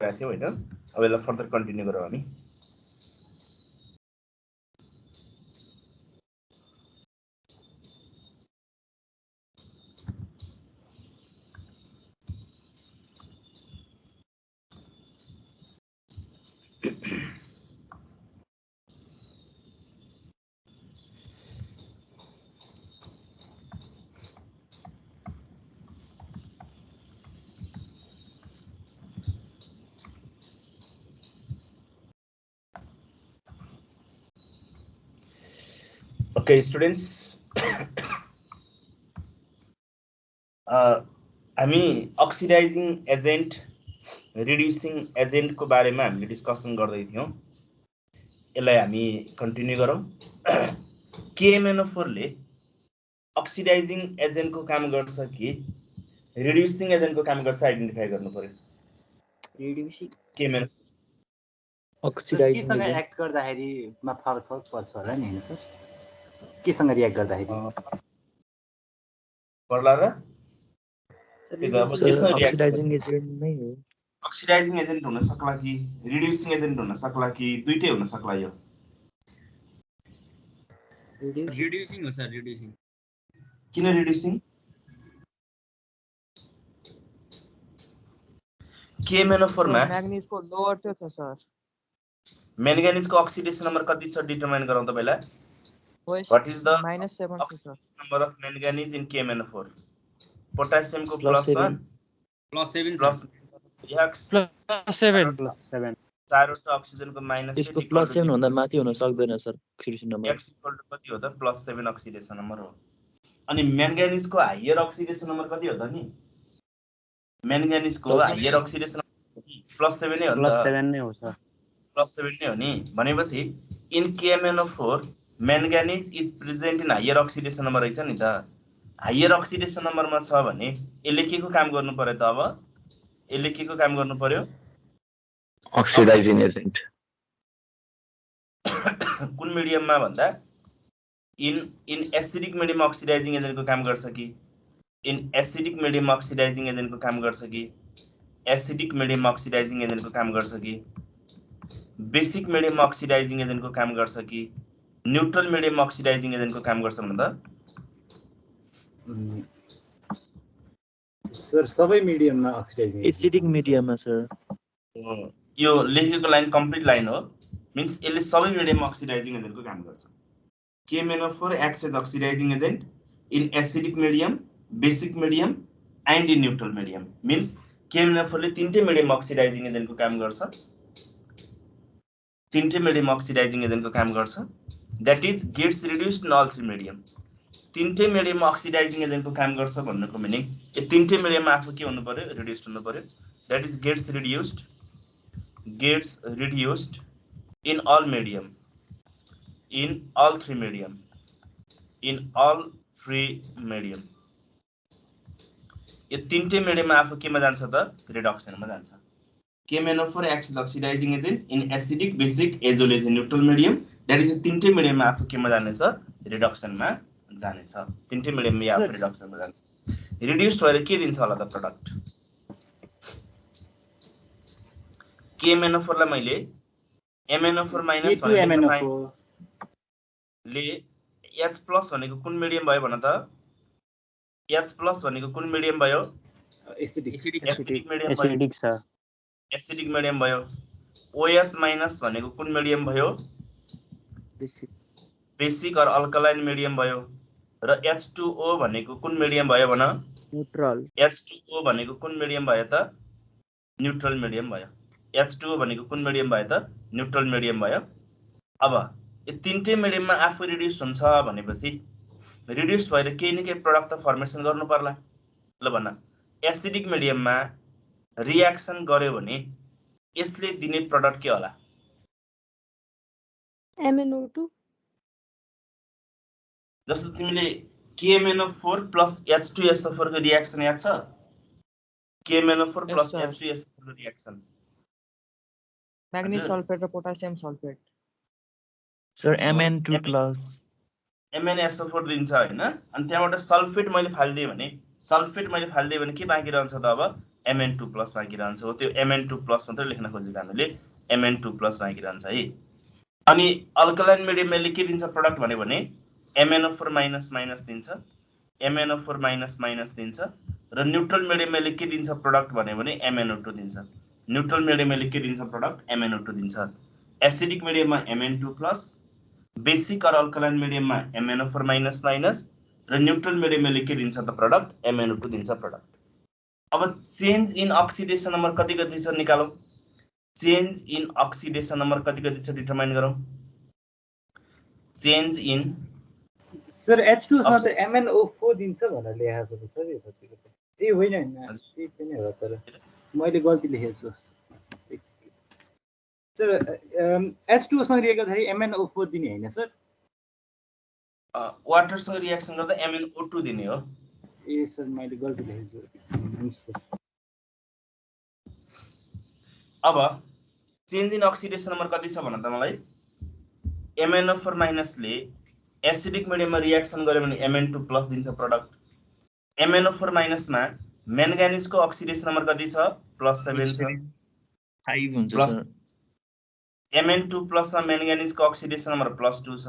गरेको थियौँ होइन। अब यसलाई फर्दर कन्टिन्यू गरौँ हामी। Okay, students. हामी अक्सिडाइजिङ एजेन्ट रिड्युसिङ एजेन्टको बारेमा हामीले डिस्कसन गर्दै थियौँ। यसलाई हामी कन्टिन्यू गरौँ। KMnO4 ले अक्सिडाइजिङ एजेन्टको काम गर्छ कि रिड्युसिङ एजेन्टको काम गर्छ आइडेन्टिफाई गर्नु पर्यो। Reducing KMnO oxidising agent act गर्दाखेरिमा फरक पर्छ होला नि हैन सर? केसँग रिएक्ट गर्दाखेरि पर्ला र अक्सिडाइजिङ एजेन्ट नै हो। अक्सिडाइजिङ एजेन्ट हुन सक्ला कि रिड्युसिङ एजेन्ट हुन सक्ला कि दुईटै हुन सक्ला। यो रिड्युसिङ हो सर। रिड्युसिङ किन रिड्युसिङ? KMnO4 मा म्याग्निजको लोअर त्यो छ सर। म्याङ्गानिजको अक्सिडेसन नम्बर कति छ डिटरमाइन गरौँ तपाईलाई। व्हाट इज द -7 छ sir. Number of manganese in KMnO4? पोटासियमको +1 +7 +7 चारवटा अक्सिजनको -8 यसको +7 भन्दा माथि हुन सक्दैन सर अक्सिडेसन नम्बर। x कति हो त? +7 अक्सिडेसन नम्बर हो। अनि म्याङ्गानिजको हायर अक्सिडेसन नम्बर कति हो त नि? म्याङ्गानिजको हायर अक्सिडेसन +7 नै हो नि त। +7 नै हो सर। +7 नै हो नि। भनेपछि in KMnO4 manganese is present in higher oxidation number रहेछ नि त। हायर अक्सिडेसन नम्बरमा छ भने यसले के को काम गर्नु पर्यो त? अब यसले के को काम गर्नु पर्यो? Oxidising agent. कुन मिडियममा भन्दा इन एसिडिक मिडियम अक्सिडाइजिङ एजेन्टको काम गर्छ कि इन एसिडिक मिडियम अक्सिडाइजिङ एजेन्टको काम गर्छ कि एसिडिक मिडियम अक्सिडाइजिङ एजेन्टको काम गर्छ कि बेसिक मिडियम अक्सिडाइजिङ एजेन्टको काम गर्छ कि न्यूट्रल मिडियम अक्सिडाइजिङ एजेन्टको काम गर्छ भन्दा सर सबै मिडियममा अक्सिडाइजिङ एसिडिक मिडियममा सर। यो लेखेको लाइन कम्प्लिट लाइन हो। मिन्स यसले सबै मिडियममा अक्सिडाइजिङ एजेन्टको काम गर्छ। KMnO4 acts as oxidizing agent in acidic medium, basic medium and in neutral medium. Means KMnO4 ले तीनटै मिडियम अक्सिडाइजिङ एजेन्टको काम गर्छ। तीनटै मिडियम अक्सिडाइजिङ एजेन्टको काम गर्छ। That is gets reduced in all three medium. तीनटै मिडियममा oxidising एजेन्टको काम गर्छ भन्नुको मिनिङ यो तीनटै मिडियममा आफू के हुनु पर्यो? रिड्युस्ड हुनु पर्यो। That is gets reduced in all medium, in all three medium, in all three medium. यो तीनटै मिडियममा आफू केमा जान्छ त? रिडक्सनमा जान्छ। KMnO4 acts as oxidizing agent in acidic, basic as well as neutral medium. That is तीनटै मिडियममा आफू केमा जानेछ? रिडक्सनमा जानेछ। तीनटै मिडियममा आफू रिडक्सनमा जान्छ। रिड्युस्ड भएर के दिन्छ होला त प्रोडक्ट? KMnO4 लाई मैले MnO4 माइनस भनेको ले H+ भनेको कुन मिडियम भयो भन त? H+ भनेको कुन मिडियम भयो? एसिडिक मिडियम भयो। एसिडिक छ। एसिडिक मिडियम भयो। OH- भनेको कुन मिडियम भयो? बेसिक और अल्कलाइन मिडियम भयो। र H2O भनेको कुन मिडियम भयो भन? न्यूट्रल। H2O भनेको कुन मिडियम भयो त? न्यूट्रल मिडियम भयो। H2O भनेको कुन मिडियम भयो त? न्यूट्रल मिडियम भयो। अब यो तीनटै मिडियममा आफू रिड्युस हुन्छ भनेपछि रिड्युस भएर केही न केही प्रोडक्ट त फर्मेसन गर्नु पर्ला। ल भन्न एसिडिक मिडियममा रिएक्सन गर्यो भने यसले दिने प्रोडक्ट के होला? MnO2। जस्तो तिमीले KMnO4 + H2SO4 को रिएक्सन याद छ? KMnO4 + H2SO4 को रिएक्सन मैग्नीज सल्फेट र potassium sulphate. Sir Mn2+। MnSO4 दिन्छ हैन? अनि त्यहाँबाट सल्फेट मैले फाल्दिए भने के बाँकी रहन्छ त? अब Mn2 प्लस बाँकी रहन्छ हो त्यो Mn2 प्लस मात्रै लेख्न खोजेको हामीले Mn2 प्लस बाँकी रहन्छ है अनि अल्कलाइन मिडियमले के दिन्छ प्रोडक्ट भने MnO4 माइनस माइनस दिन्छ MnO4 माइनस माइनस दिन्छ र न्यूट्रल मिडियमले के दिन्छ प्रोडक्ट भने MnO2 दिन्छ न्यूट्रल मिडियमले के दिन्छ प्रोडक्ट MnO2 दिन्छ एसिडिक मिडियममा Mn2 प्लस बेसिक और अल्कलाइन मिडियममा MnO4 माइनस माइनस र न्यूट्रल मिडियमले के दिन्छ त प्रोडक्ट MnO2 दिन्छ प्रोडक्ट अब चेन्ज इन अक्सिडेसन नम्बर कति कति छ निकालौं चेन्ज इन अक्सिडेसन नम्बर कति कति छ डिटरमाइन गरौं चेन्ज इन सर H2 सँग त MnO4 दिन्छ भनेर लेखेको छ त सर यो कतिको ए होइन हैन त्यही पनि हो तर मैले गल्ती लेखेछु सर H2 सँग रिएक्ट गर्दाखेरि MnO4 दिने हैन सर वाटर सँग रिएक्सन गर्दा MnO2 दिने हो ए सर मैले गल्ती लेखेछु अब चेन्ज इन अक्सिडेसन नम्बर कति छ भन्न त मलाई MnO4 माइनसले एसिडिक मिडियममा रिएक्सन गर्यो भने Mn2 प्लस दिन्छ प्रोडक्ट MnO4 माइनसमा म्याङ्गानिजको अक्सिडेसन नम्बर कति छ +7 छ 5 हुन्छ प्लस सर Mn2 प्लसमा म्याङ्गानिजको अक्सिडेसन नम्बर +2 छ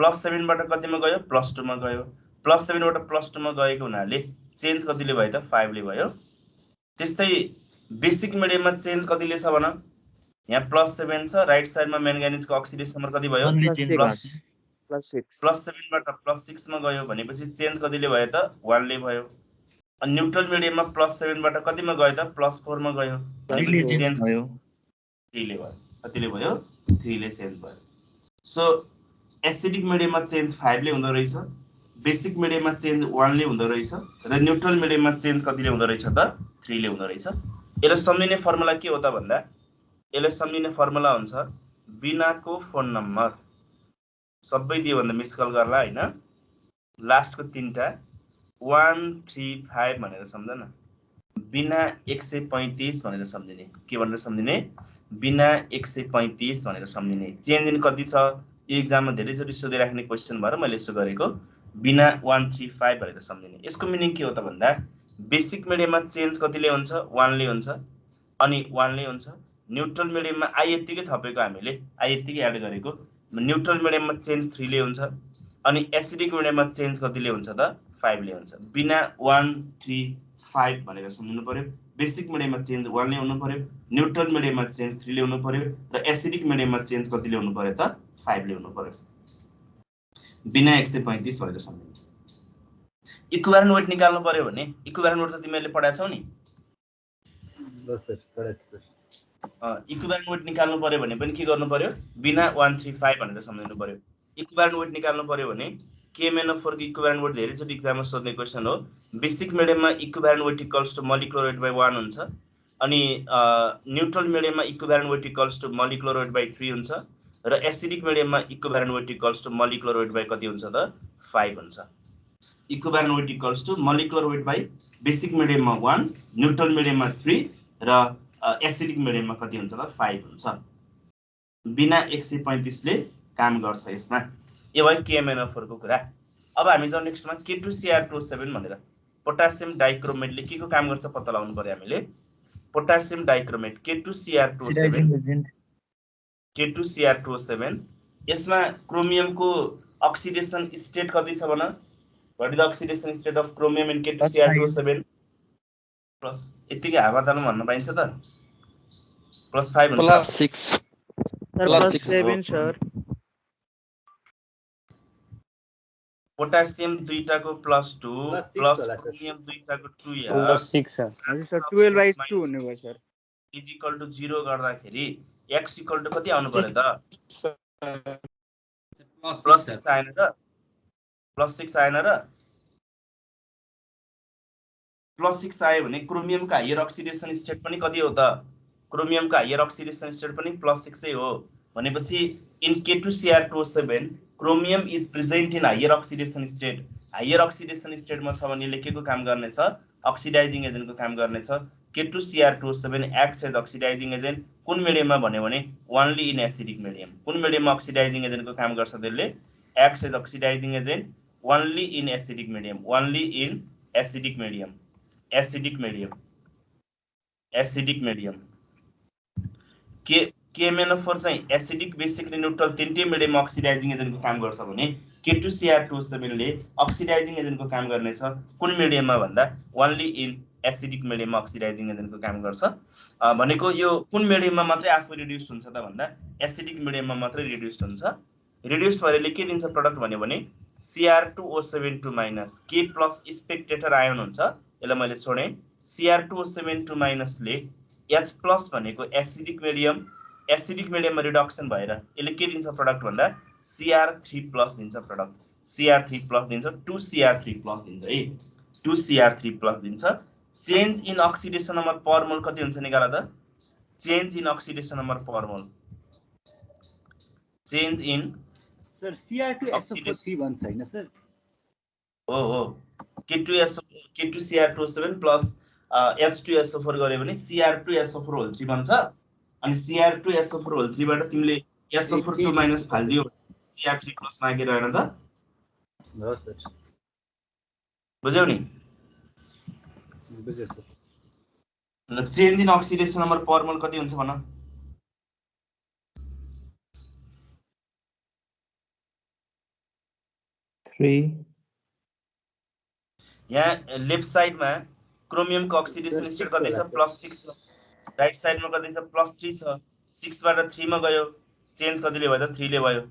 +7 बाट कतिमा गयो +2 मा गयो +7 बाट +2 मा गएको हुनाले चेन्ज कतिले भयो त 5 ले भयो त्यस्तै बेसिक मिडियममा चेन्ज कतिले छ भन यहाँ +7 छ राइट साइडमा म्याङ्गानिजको अक्सिडेसन नम्बर कति भयो +7 बाट +6 मा गयो भनेपछि चेन्ज कतिले भयो त 1 ले भयो अनि न्यूट्रल मिडियममा +7 बाट कतिमा गयो त +4 मा गयो भनेपछि चेन्ज भयो 3 ले भयो कतिले भयो 3 ले चेन्ज भयो सो एसिडिक मिडियममा चेन्ज 5 ले हुँदो रहेछ बेसिक मिडियममा चेन्ज 1 ले हुँदो रहेछ र न्यूट्रल मिडियममा चेन्ज कतिले हुँदो रहेछ त 3 ले हुँदो रहेछ यसले सम्झिने फर्मुला के हो त भन्दा यसले सम्झिने फर्मुला हुन्छ बिनाको फोन नम्बर सबै दियो भन्दा मिस कल गर्ला हैन लास्टको तीनटा 135 भनेर सम्झन बिना 135 भनेर सम्झिने के भनेर सम्झिने बिना 135 भनेर सम्झिने चेन्ज इन कति छ यो एक्जाममा धेरै जति सोधिराख्ने क्वेशन भएर मैले यसो गरेको बिना 135 भनेर सम्झिने यसको मिनिङ के हो त भन्दा बेसिक मिडियममा चेन्ज कतिले हुन्छ 1 ले हुन्छ अनि 1 ले हुन्छ न्यूट्रल मिडियममा आई यतिकै थपेको हामीले आई यतिकै एड गरेको न्यूट्रल मिडियममा चेन्ज 3 ले हुन्छ अनि एसिडिक मिडियममा चेन्ज कतिले हुन्छ त 5 ले हुन्छ बिना 135 भनेर सम्झिनु पर्यो बेसिक मिडियममा चेन्ज 1 ले हुनु पर्यो न्यूट्रल मिडियममा चेन्ज 3 ले हुनु पर्यो र एसिडिक मिडियममा चेन्ज कतिले हुनु पर्यो त 5 ले हुनु पर्यो बिना 135 भनेर सम्झिनु इक्विभ्यालेन्ट वेट निकाल्नु पर्यो भने इक्विभ्यालेन्ट वेट त तिमीले पढाछौ नि ल सर पढाछ सर इक्विभ्यालेन्ट वेट निकाल्नु पर्यो भने पनि के गर्नु पर्यो बिना 135 भनेर सम्झिनु पर्यो इक्विभ्यालेन्ट वेट निकाल्नु पर्यो भने KMnO4 को इक्विभ्यालेन्ट वेट धेरै जति एक्जाममा सोध्ने क्वेशन हो बेसिक मिडियममा equivalent weight equals to molecular weight by 1 हुन्छ अनि न्यूट्रल मिडियममा equivalent weight equals to molecular weight by 3 हुन्छ र एसिडिक मिडियममा equivalent weight equals to molecular weight by कति हुन्छ त 5 हुन्छ equivalent weight equals to molecular weight by basic मिडियममा 1 न्यूट्रल मिडियममा 3 र एसिडिक मिडियममा कति हुन्छ त 5 हुन्छ बिना 135 ले काम गर्छ यसमा यो भयो KMnO4 को कुरा अब हामी जाउँ नेक्स्टमा K2Cr2O7 भनेर पोटासियम डाइक्रोमेटले के को काम गर्छ पत्ता लगाउनु पर्यो हामीले पोटासियम डाइक्रोमेट K2Cr2O7 K2Cr2O7 यसमा क्रोमियमको अक्सिडेसन स्टेट कति छ भन what is the oxidation state of chromium in K2Cr2O7 plus यतिकै हावा तालु भन्न पाइन्छ त +5 हुन्छ +6 सर +7 सर पोटासियम दुईटाको +2 प्लस क्रोमियम दुईटाको 2 यार हजुर सर 12/2 हुने भयो सर इज इक्वल टु 0 गर्दाखेरि x इक्वल टु कति आउनु पर्यो त +6 आएन र +6 आएन र +6 आयो भने क्रोमियमको हायर अक्सिडेसन स्टेट पनि कति हो त क्रोमियमको हायर अक्सिडेसन स्टेट पनि +6 हो भनेपछि in K2Cr2O7 chromium is present in higher oxidation state higher oxidation स्टेटमा छ भने लेखेको काम गर्नेछ अक्सिडाइजिङ एजेन्टको काम गर्नेछ K2Cr2O7 acts as oxidising agent कुन मिडियममा भन्यो भने ओन्ली इन एसिडिक मिडियम कुन मिडियममा अक्सिडाइजिङ एजेन्टको काम गर्छ त्यसले acts as oxidising agent only in acidic medium only in acidic medium acidic medium KMnO4 चाहिँ एसिडिक बेसिक र न्यूट्रल तीनटै मिडियम अक्सिडाइजिङ एजेन्टको काम गर्छ भने K2Cr2O7 ले अक्सिडाइजिङ एजेन्टको काम गर्नेछ कुन मिडियममा भन्दा ओन्ली इन एसिडिक मिडियममा अक्सिडाइजिङ एजेन्टको काम गर्छ भनेको यो कुन मिडियममा मात्रै आफू रिड्युस्ड हुन्छ त भन्दा एसिडिक मिडियममा मात्रै रिड्युस्ड हुन्छ रिड्युस्ड भएरले के दिन्छ प्रडक्ट भन्यो भने Cr2O7 K plus Spectator ion हुन्छ यसलाई मैले छोडे Cr2O7 ले H प्लस भनेको एसिडिक मिडियममा रिडक्सन भएर यसले के दिन्छ प्रडक्ट भन्दा Cr3+ दिन्छ प्रडक्ट Cr3+ दिन्छ 2Cr3+ दिन्छ है 2Cr3+ दिन्छ चेन्ज इन अक्सिडेसन नम्बर पर मोल कति हुन्छ निकाला त चेन्ज इन अक्सिडेसन नम्बर पर मोल चेन्ज इन सर Cr2SO4 भन्छ हैन सर हो K2Cr2O7 प्लस H2SO4 गरे भने Cr2SO4 होल 3 बन्छ अनि Cr2SO4 होल 3 बाट तिमीले SO4 फाल्दियो Cr3+ मागे रहेन त हो सर बुझ्यौ नि बुझ्यो सर ल चेन्ज इन अक्सिडेसन नम्बर पर मोल कति हुन्छ भन 3 यहाँ लेफ्ट साइडमा क्रोमियमको अक्सिडेसन स्टेट गर्दैछ +6 राइट साइडमा गर्दैछ +3 छ 6 बाट 3 मा गयो चेन्ज कतिले भयो त 3 ले भयो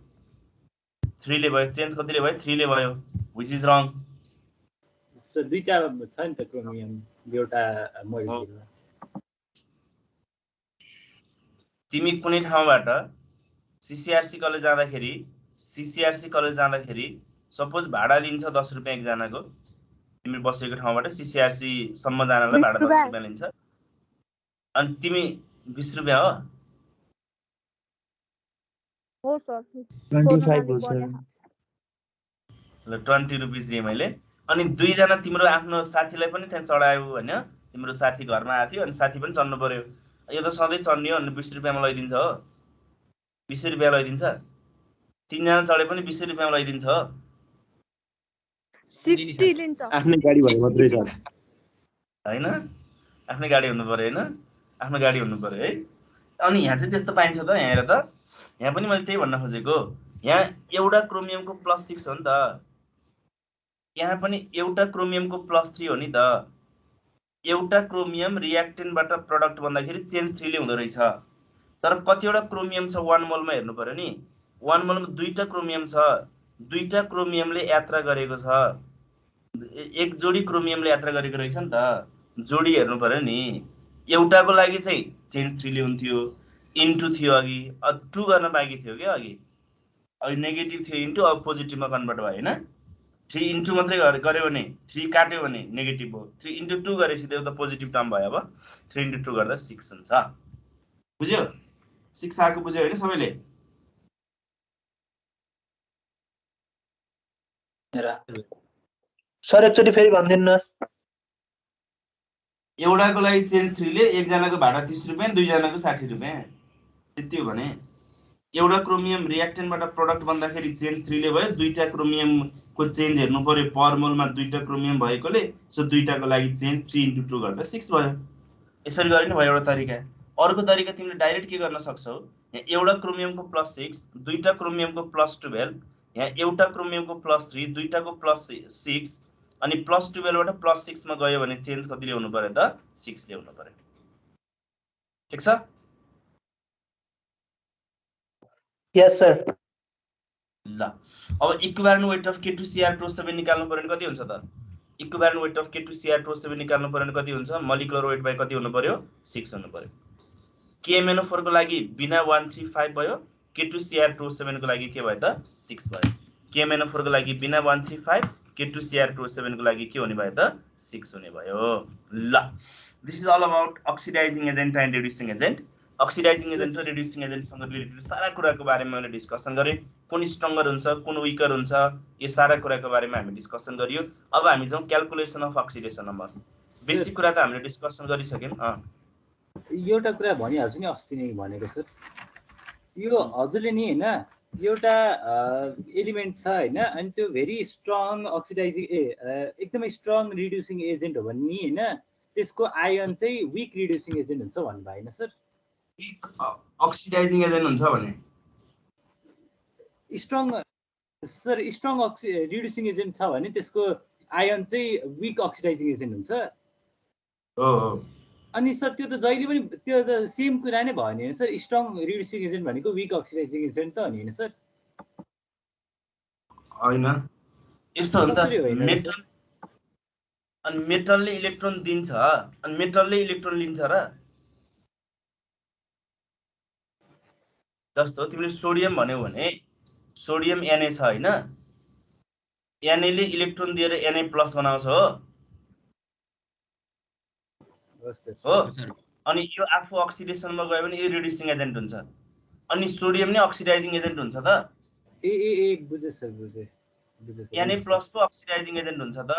3 ले भयो चेन्ज कतिले भयो 3 ले भयो व्हिच इज रङ सर दुईटा छ नि त क्रोमियम एउटा मोलिक्युलमा तिमी कुनै ठाउँबाट सीसीआरसी कलेज जाँदाखेरि सपोज भाडा लिन्छ 10 रुपैयाँ एकजनाको तिमी बसेको ठाउँबाट सीसीआरसी सम्म जानलाई भाडा 10 रुपैयाँ लिन्छ अनि तिमी 20 रुपैयाँ हो सर 25 हो सर ल 20 रुपैयाँ दिए मैले अनि दुई जना तिम्रो आफ्नो साथीलाई पनि त्यहाँ चढायो हैन तिम्रो साथी घरमा आथ्यो अनि साथी पनि चढ्नु पर्यो यो त सधैँ चढ्ने हो अनि 20 रुपैयाँमा लैदिन्छ हो 20 रुपैयाँ लैदिन्छ तीन जना चढे पनि 20 रुपैयाँमा लैदिन्छ हो 60 लिन्छ आफ्नै गाडी भए मात्रै छ हैन आफ्नै गाडी हुनु पर्यो हैन आफ्नो गाडी हुनु पर्यो है अनि यहाँ चाहिँ त्यस्तो पाइन्छ त यहाँ हेर त यहाँ पनि मैले त्यही भन्न खोजेको यहाँ एउटा क्रोमियमको +6 हो नि त यहाँ पनि एउटा क्रोमियमको +3 हो नि त एउटा क्रोमियम रिएक्टेन्टबाट प्रोडक्ट भन्दाखेरि चेन्ज 3 ले हुँदो रहेछ तर कतिवटा क्रोमियम छ 1 मोलमा हेर्नु पर्यो नि 1 मोलमा दुईटा क्रोमियम छ दुईटा क्रोमियमले यात्रा गरेको छ एक जोडी क्रोमियमले यात्रा गरेको रहेछ नि त जोडी हेर्नु पर्यो नि एउटाको लागि चाहिँ चेन्ज 3 ले हुन्थ्यो इन्टु थियो अघि 2 गर्न बाँकी थियो के अघि नेगेटिभ थियो इन्टु अब पोजिटिभमा कन्भर्ट भयो हैन 3 इन्टु मात्रै गर्यो भने 3 काट्यो भने नेगेटिभ हो 3 इन्टु 2 गरेपछि त्यो त पोजिटिभ टर्म भयो अब 3 इन्टु 2 गर्दा 6 हुन्छ बुझ्यो 6 आको बुझ्यो हैन सबैले सर एकचोटी फेरि भन्दिनु न एउटाको लागि चेन्ज 3 ले एक जनाको भाडा 30 रुपैयाँ दुई जनाको 60 रुपैयाँ त्यति हो भने एउटा क्रोमियम रिएक्टेन्टबाट प्रोडक्ट भन्दाखेरि चेन्ज 3 ले भयो दुईटा क्रोमियमको चेन्ज हेर्नु पर्यो पर मोलमा दुईटा क्रोमियम भएकोले सो दुईटाको लागि चेन्ज 3 इन्टु 2 गर्दा 6 भयो यसरी गरे नि भयो एउटा तरिका अर्को तरिका तिमीले डाइरेक्ट के गर्न सक्छौ यहाँ एउटा क्रोमियमको +6 दुईटा क्रोमियमको +12 यहाँ एउटा क्रोमियमको +3 दुईटाको +6 अनि +12 बाट +6 मा गयो भने चेन्ज कति ल्याउनु पर्यो त 6 ल्याउनु पर्यो ठीक छ यस सर ल अब इक्विभ्यालेन्ट वेट अफ K2Cr2O7 निकाल्नु पर्यो भने कति हुन्छ त इक्विभ्यालेन्ट वेट अफ K2Cr2O7 निकाल्नु पर्यो भने कति हुन्छ मोलिकुलर वेट बाइ कति हुनु पर्यो 6 हुनु पर्यो KMnO4 को लागि बिना 135 भयो K2Cr2O7 को लागि के भयो त 6 भयो KMnO4 को लागि बिना 135 K2Cr2O7 को लागि के हुने भयो त 6 हुने भयो ल this is all about oxidising agent and reducing agent oxidising agent र रिड्युसिङ एजेन्टसँग रिलेटेड सारा कुराको बारेमा मैले डिस्कसन गरे कुन स्ट्रङ्गर हुन्छ कुन विकर हुन्छ यो सारा कुराको बारेमा हामी डिस्कसन गरियो अब हामी जाउँ calculation of oxidation number basic कुरा त हामीले डिस्कसन गरिसक्यौं एउटा कुरा भनिहाल्छु नि अस्ति नै भनेको सर यो हजुरले नि हैन एउटा एलिमेन्ट छ हैन अनि त्यो भेरी स्ट्रङ अक्सिडाइजिङ एकदमै स्ट्रङ रिड्युसिङ एजेन्ट हो भने नि हैन त्यसको आयन चाहिँ विक रिड्युसिङ एजेन्ट हुन्छ भन्नु भएन सर? अक्सिडाइजिङ एजेन्ट हुन्छ भने strong sir strong reducing agent छ भने त्यसको आयन चाहिँ विक अक्सिडाइजिङ एजेन्ट हुन्छ। हो हो। अनि सर त्यो त जहिले पनि त्यो त सेम कुरा नै भयो नि सर, स्ट्रङ रिड्युसिङ एजेन्ट भनेको विक अक्सिडाइजिङ एजेन्ट त हो नि सर? होइन, यस्तो हो नि त, मेटल अनि मेटलले इलेक्ट्रोन दिन्छ अनि मेटलले इलेक्ट्रोन लिन्छ र। जस्तो तिमीले सोडियम भन्यौ भने सोडियम Na छ हैन, Na ले इलेक्ट्रोन दिएर Na प्लस बनाउँछ हो। हो, अनि यो आफू अक्सिडेसनमा गयो भने यो रिड्युसिङ एजेन्ट हुन्छ। अनि सोडियम नै अक्सिडाइजिङ एजेन्ट हुन्छ त। ए बुझे सर, बुझे सर। Na प्लस पो अक्सिडाइजिङ एजेन्ट हुन्छ त।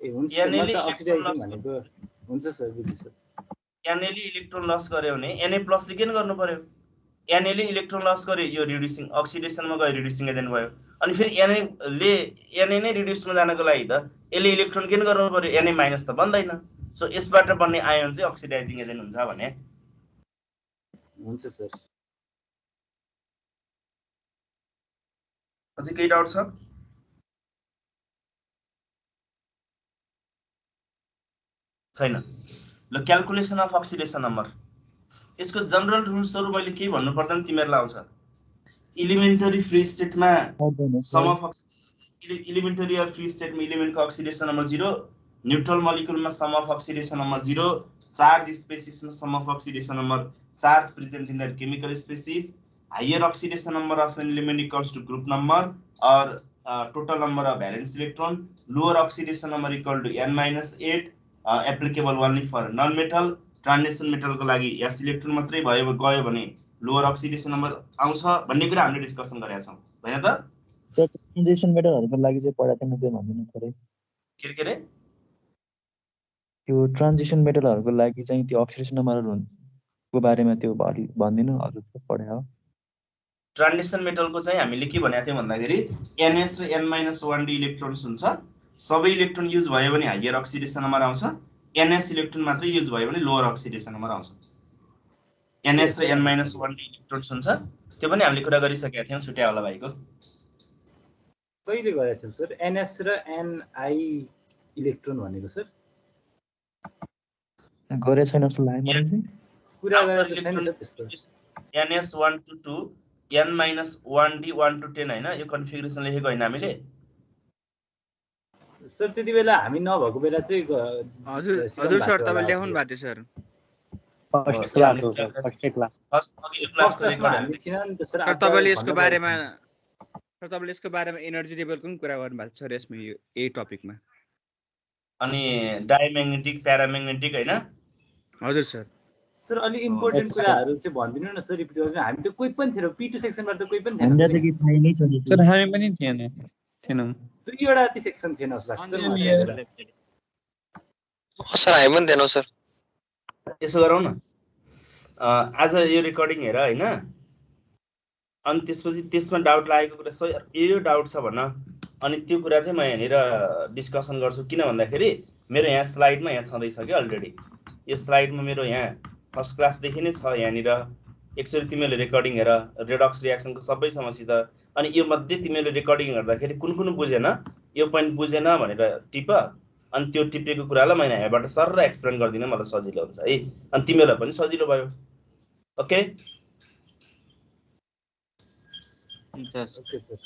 ए हुन्छ सर, म त अक्सिडाइजिङ भनेको हुन्छ सर, बुझे सर। Na ले इलेक्ट्रोन लस गर्यो भने Na प्लस ले के गर्नु पर्यो? Na ले इलेक्ट्रोन लस गर्यो, यो रिड्युसिङ अक्सिडेसनमा गयो, रिड्युसिङ एजेन्ट भयो। अनि फेरि Na नै रिड्युसमा जानको लागि त यसले इलेक्ट्रोन के गर्नु पर्यो? Na माइनस त बन्दैन। सो यसबाट बन्ने आयन चाहिँ अक्सिडाइजिङ एजेन्ट हुन्छ भने। हुन्छ सर। अझै केही डाउट छ? छैन। ल, क्याल्कुलेसन अफ अक्सिडेसन नम्बर, यसको जनरल रुल्सहरु मैले के भन्नु पर्दैन तिमीहरुलाई आउँछ। एलिमेन्टरी फ्री स्टेटमा sum of elementary or free स्टेटमा एलिमेन्टको अक्सिडेसन नम्बर 0, न्यूट्रल मोलिक्युलमा sum of oxidation number 0, charge स्पेसिसमा sum of oxidation number, charge present in the chemical species, higher oxidation number of an element equals to group number or total number of valence electron, lower oxidation number equal to n-8, applicable only for non metal, transition मेटलको लागि s electron मात्रै भयो गयो भने lower oxidation number आउँछ भन्ने कुरा हामीले डिस्कसन गरेका छौं हैन त? सर ट्रान्जिसन मेटलहरुको लागि चाहिँ पढाएको थिएन, त्यो भन्दिनु पर्यो। के रे? त्यो ट्रान्जिसन मेटलहरुको लागि चाहिँ त्यो अक्सिडेसन नम्बरको बारेमा त्यो भन्दिनु, अरु त पढायो। ट्रान्जिसन मेटलको चाहिँ हामीले के भनेको थियौं भन्दाखेरि ns र n-1d इलेक्ट्रोन्स हुन्छ। सबै इलेक्ट्रोन युज भयो भने हायर अक्सिडेसन नम्बर आउँछ, ns इलेक्ट्रोन मात्रै युज भयो भने लोअर अक्सिडेसन नम्बर आउँछ। ns र n-1d इलेक्ट्रोन्स हुन्छ, त्यो पनि हामीले कुरा गरिसकेका थियौं छुट्यावाला भाइको। कहिले गरेको थियो सर ns र ni इलेक्ट्रोन भनेको सर? गरे छैन जस्तो लाग्यो मलाई चाहिँ। कुरा गरेको छैन सर त्यस्तो। ns 1 to 2, n-1d 1 to 10 हैन, यो कन्फिगरेसन लेखेको हैन हामीले? सर त्यति बेला हामी नभएको बेला चाहिँ हजुर सर तपाईले ल्याउनु भएको थियो सर। फर्स्ट क्लास हो सर, फर्स्ट क्लास। फर्स्ट क्लासमा हामी थिएन नि त सर। सर तपाईले यसको बारेमा एनर्जी लेभलको पनि कुरा गर्नु भएको छ सर यसमा, यो यही टपिकमा। अनि डायम्याग्नेटिक प्याराम्याग्नेटिक हैन? हजुर सर। सर अलि इम्पोर्टेन्ट कुराहरु चाहिँ भनिदिनु न सर, रिपिट गर्नु। हामी त कोही पनि थिएन, P2 सेक्सनमा त कोही पनि थिएन हामीलाई त के थाहै नै छैन सर। हामी पनि थिएनौं। दुईवटा ती सेक्सन थिएन जस्तो लाग्छ सर। सर हामी पनि थिएनौं सर। यसो गरौँ न, आज यो रेकर्डिङ हेर हैन, अनि त्यसपछि त्यसमा डाउट लागेको कुरा यो डाउट छ भन, अनि त्यो कुरा चाहिँ म यहाँनिर डिस्कसन गर्छु। किन भन्दाखेरि मेरो यहाँ स्लाइडमा यहाँ छँदैछ कि अलरेडी, यो स्लाइडमा मेरो यहाँ फर्स्ट क्लासदेखि नै छ यहाँनिर। एकचोटि तिमीले रेकर्डिङ हेर, रेडक्स रियाक्सनको सबै समस्या त, अनि यो मध्ये तिमीले रेकर्डिङ हेर्दाखेरि कुन कुन बुझेन, यो पोइन्ट बुझेन भनेर टिप, अनि त्यो टिपेको कुरालाई मैले यहाँबाट सरर एक्सप्लेन गर्दिन, मलाई सजिलो हुन्छ है, अनि तिमीलाई पनि सजिलो भयो। Okay okay sir.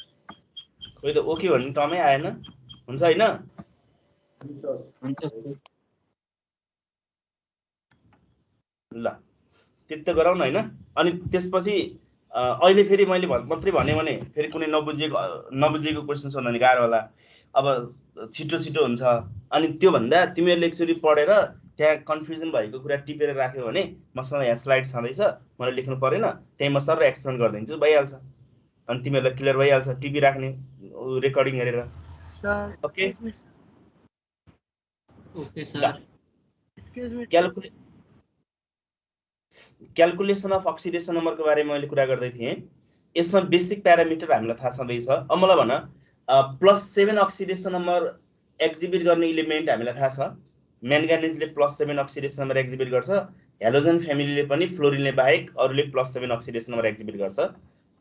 खोइ त ओके भन्ने टर्मै आएन, हुन्छ हैन? ल त्यति त गराउन हैन। अनि त्यसपछि अहिले फेरि मैले मात्रै भने फेरि कुनै नबुझेको क्वेसन सोध्न नि गाह्रो होला। अब छिटो हुन्छ, अनि त्यो भन्दा तिमीहरूले एकचोटि पढेर त्यहाँ कन्फ्युजन भएको कुरा टिपेर राख्यो भने मसँग यहाँ स्लाइड छँदैछ, मलाई लेख्नु परेन, त्यही म सरर एक्सप्लेन गरिदिन्छु, भइहाल्छ। अनि तिमीहरूलाई क्लियर भइहाल्छ टिपी राख्ने रेकर्डिङ गरेर। Okay okay sir. Calculation of oxidation नम्बरको बारेमा मैले कुरा गर्दै थिएँ। यसमा बेसिक प्यारामिटर हामीलाई थाहा छँदैछ। अब मलाई भन +7 अक्सिडेसन नम्बर एक्जिबिट गर्ने इलिमेन्ट हामीलाई थाहा छ म्याङ्गानिजले +7 अक्सिडेसन नम्बर एक्जिबिट गर्छ हेलोजन फ्यामिलीले पनि फ्लोरिनले बाहेक अरूले +7 अक्सिडेसन नम्बर एक्जिबिट गर्छ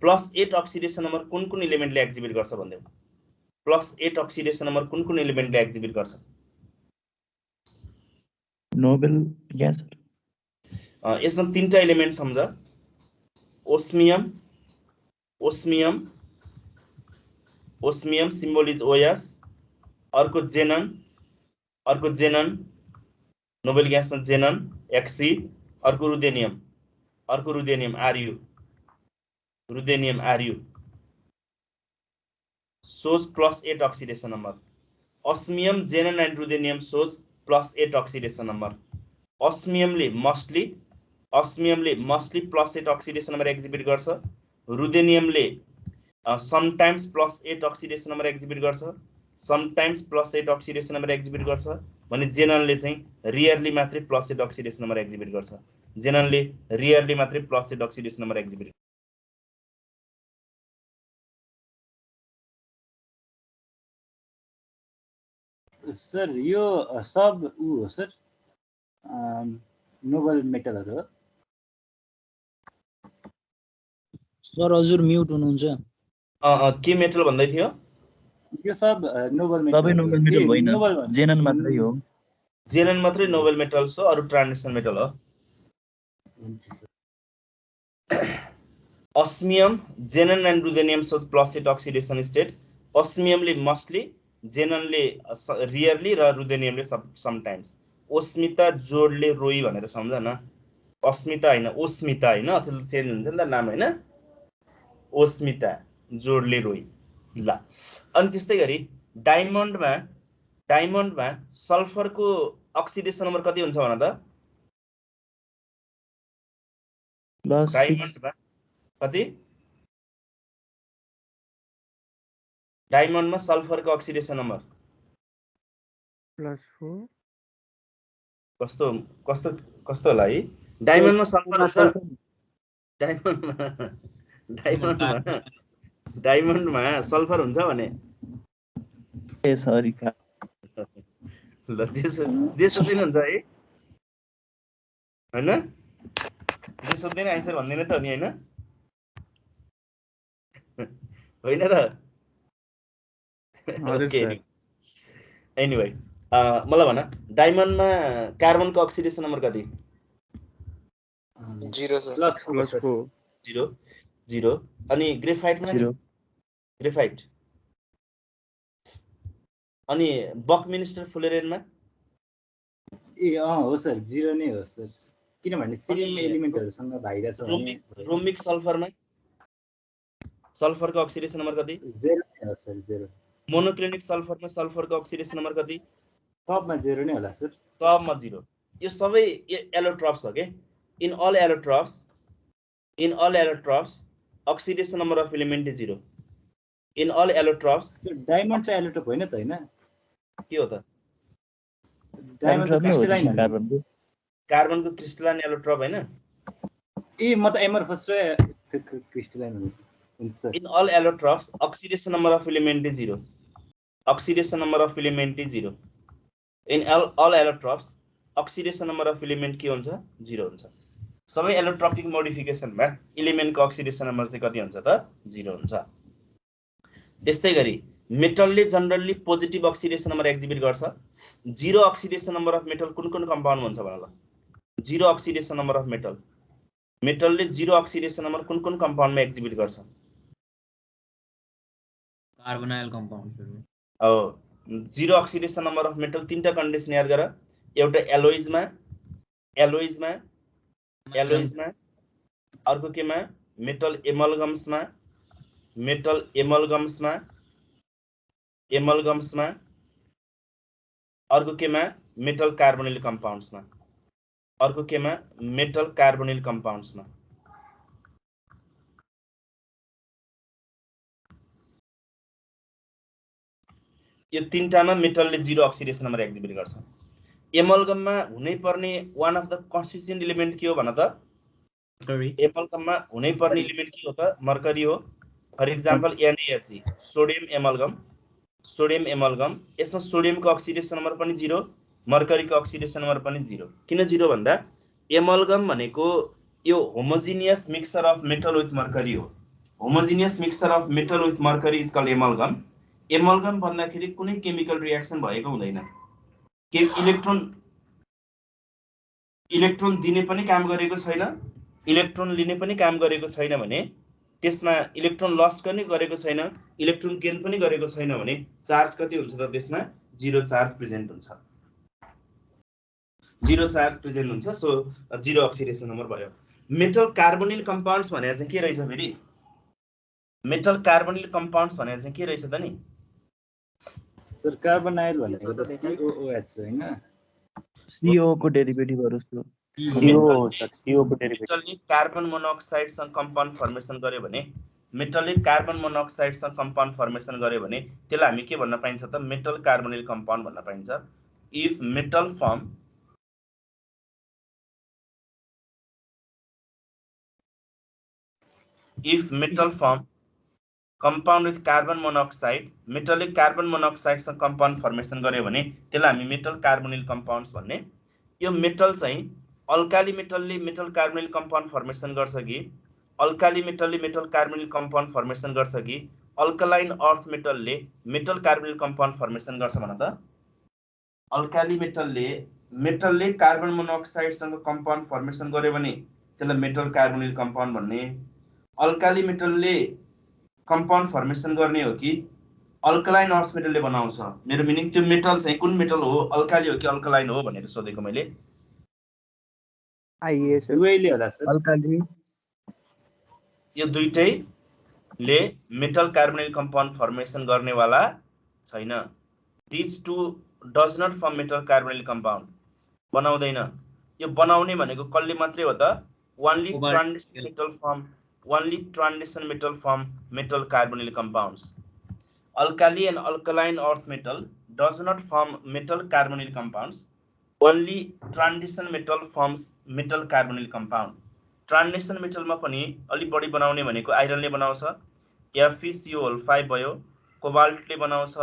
+8 अक्सिडेसन नम्बर कुन कुन इलिमेन्टले एक्जिबिट गर्छ भन्दै +8 अक्सिडेसन नम्बर कुन कुन इलिमेन्टले एक्जिबिट गर्छ नोबेल ग्यास यसमा तीनटा इलिमेन्ट सम्झ osmium osmium osmium symbol is OS अर्को जेनन नोबेल ग्यासमा जेनन एक्सी अर्को रुदेनियम आरयु shows +8 oxidation number osmium xenon and ruthenium shows +8 oxidation number osmiumले mostly +8 oxidation number exhibit गर्छ रुथेनियमले sometimes +8 oxidation number exhibit गर्छ sometimes +8 oxidation number exhibit गर्छ भने जेननले चाहिँ rarely मात्रै +8 oxidation number exhibit गर्छ जेननले रेयरली मात्रै +8 oxidation number exhibit सर यो सब हो सर नोबल मेटलहरु हो सर हजुर म्युट हुनुहुन्छ के मेटल भन्दै थियो यो सब नोबल मेटल सबै नोबल मेटल होइन जेनन मात्रै हो जेनन मात्रै नोबल मेटल हो अरु ट्रान्जिसन मेटल हो osmium xenon and ruthenium shows +8 oxidation state osmiumले mostly xenonले rarely र rutheniumले sometimes ओस्मिता जोडले रोई भनेर सम्झ न अस्मिता हैन ओस्मिता हैन अचेल चेन्ज हुन्छ नि त नाम हैन ओस्मिता जोडले रोई ल अनि त्यस्तै गरी डायमन्डमा सल्फरको ऑक्सिडेशन नम्बर कति हुन्छ भन त डायमन्डमा कति डायमन्डमा सल्फरको ऑक्सिडेशन नम्बर +4 कस्तो होला है डायमन्डमा सल्फर हुन्छ डायमन्डमा सल्फर हुन्छ भने ए सरी ल जेसो दिन हुन्छ है हैन जेसो दिन आन्सर भन्दैन त नि हैन होइन र हजुर सर एनीवे मलाई भन डायमन्डमा कार्बनको ऑक्सिडेशन नम्बर कति 0 सर +0 अनि ग्रेफाइटमा 0 ग्रेफाइट अनि बकमिन्स्टर फ्लोरेनमा ए हो सर 0 नै हो सर किनभने सिलियम एलिमेन्टहरुसँग भाइरा छ भने ब्रोमिक सल्फरमा सल्फरको ऑक्सिडेशन नम्बर कति 0 नै हो सर 0 मोनोक्लिनिक सल्फरमा सल्फरको ऑक्सिडेशन नम्बर कति सबमा 0 नै होला सर सबमा 0 यो सबै एलोट्रप्स हो के in all allotropes oxidation number of element is 0 in all allotropes diamond त एलोट्रप होइन त हैन के हो त डायमन्ड क्रिस्टलाइन कार्बनको क्रिस्टलाइन एलोट्रप हैन ए म त एमर्फस र क्रिस्टलाइन हुन्छ in all allotropes oxidation number of element is 0 oxidation number of element is 0 in all allotropes oxidation number of element के हुन्छ 0 हुन्छ सबै एलोट्रोपिक मोडिफिकेसनमा एलिमेन्टको ऑक्सिडेशन नम्बर चाहिँ कति हुन्छ त 0 हुन्छ त्यस्तै गरी मेटलले generally positive oxidation number exhibit गर्छ 0 ऑक्सिडेशन नम्बर अफ मेटल कुन कुन कम्पाउन्डमा हुन्छ भन ल 0 ऑक्सिडेशन नम्बर अफ मेटलले 0 ऑक्सिडेशन नम्बर कुन कुन कम्पाउन्डमा एक्जिबिट गर्छ कार्बोनाइल कम्पाउन्डहरु हो 0 ऑक्सिडेशन नम्बर अफ मेटल तीनटा कन्डिसन याद गर एउटा एलोइजमा अर्को केमा मेटल एमलगम्समा अर्को केमा मेटल कार्बोनिल कम्पाउन्ड्समा यो तीनटामा मेटलले 0 ऑक्सिडेशन नम्बर एक्जिबिट गर्छ एमलगममा हुनै पर्ने one of the constituent element के हो भन त एमलगममा हुनै पर्ने एलिमेन्ट के हो त मर्करी हो for example NaFG sodium sodium amalgam, यसमा सोडियमको अक्सिडेसन नम्बर पनि 0, मर्करीको अक्सिडेसन नम्बर पनि 0। किन 0 भन्दा एमल्गम भनेको यो homogeneous mixture of metal with mercury हो। Homogeneous mixture of metal with mercury is called amalgam. Amalgam भन्दाखेरि कुनै केमिकल रिएक्सन भएको हुँदैन। के इलेक्ट्रोन दिने पनि काम गरेको छैन, इलेक्ट्रोन लिने पनि काम गरेको छैन भने त्यसमा इलेक्ट्रोन लस पनि गरेको छैन, इलेक्ट्रोन गेन पनि गरेको छैन भने चार्ज कति हुन्छ त त्यसमा 0 चार्ज प्रेजेन्ट हुन्छ। 0 चार्ज प्रेजेन्ट हुन्छ, सो 0 अक्सिडेसन नम्बर भयो। मेटल कार्बोनिल कम्पाउन्ड्स भनेको चाहिँ के रहेछ फेरि? मेटल कार्बोनिल कम्पाउन्ड्स भनेको चाहिँ के रहेछ त नि? सर कार्बोनाइल भनेको त COOH हैन? CO को डेरिभेटिभहरु जस्तो। मेटलले कार्बन मोनोअक्साइडसँग कम्पाउन्ड फर्मेसन गर्यो भने, मेटलले कार्बन मोनोअक्साइडसँग कम्पाउन्ड फर्मेसन गर्यो भने त्यसलाई हामी के भन्न पाइन्छ त? मेटल कार्बोनिल कम्पाउन्ड भन्न पाइन्छ। If metal form compound with carbon monoxide, मेटलले कार्बन मोनोअक्साइडसँग कम्पाउन्ड फर्मेसन गर्यो भने त्यसलाई हामी मेटल कार्बोनिल कम्पाउन्ड्स भन्ने। यो मेटल चाहिँ अल्काली मेटलले मेटल कार्बोनिल कम्पाउन्ड फर्मेसन गर्छ कि अल्काली मेटलले मेटल कार्बोनिल कम्पाउन्ड फर्मेसन गर्छ कि अल्कलाइन अर्थ मेटलले मेटल कार्बोनिल कम्पाउन्ड फर्मेसन गर्छ भन त? अल्काली मेटलले कार्बन मोनोअक्साइडसँग कम्पाउन्ड फर्मेसन गर्यो भने त्यसलाई मेटल कार्बोनिल कम्पाउन्ड भन्ने। अल्काली मेटलले कम्पाउन्ड फर्मेसन गर्ने हो कि अल्कलाइन अर्थ मेटलले बनाउँछ? मेरो मिनिङ त्यो मेटल चाहिँ कुन मेटल हो, अल्काली हो कि अल्कलाइन हो भनेर सोधेको मैले। दुवैले होला सर। अल्काली। यो दुईटैले मेटल कार्बोनिल कम्पाउन्ड फर्मेसन गर्नेवाला छैन। This two does not form metal carbonyl compound, बनाउँदैन। यो बनाउने भनेको कसले मात्रै हो त? Only transition metal form metal carbonyl compounds. Alkali and alkaline earth metal does not form metal carbonyl compounds. Only transition metal forms metal carbonyl compound. Transition metal मा पनि अलि बढी बनाउने भनेको आइरनले बनाउँछ, FeCO5 भयो, कोबाल्टले बनाउँछ,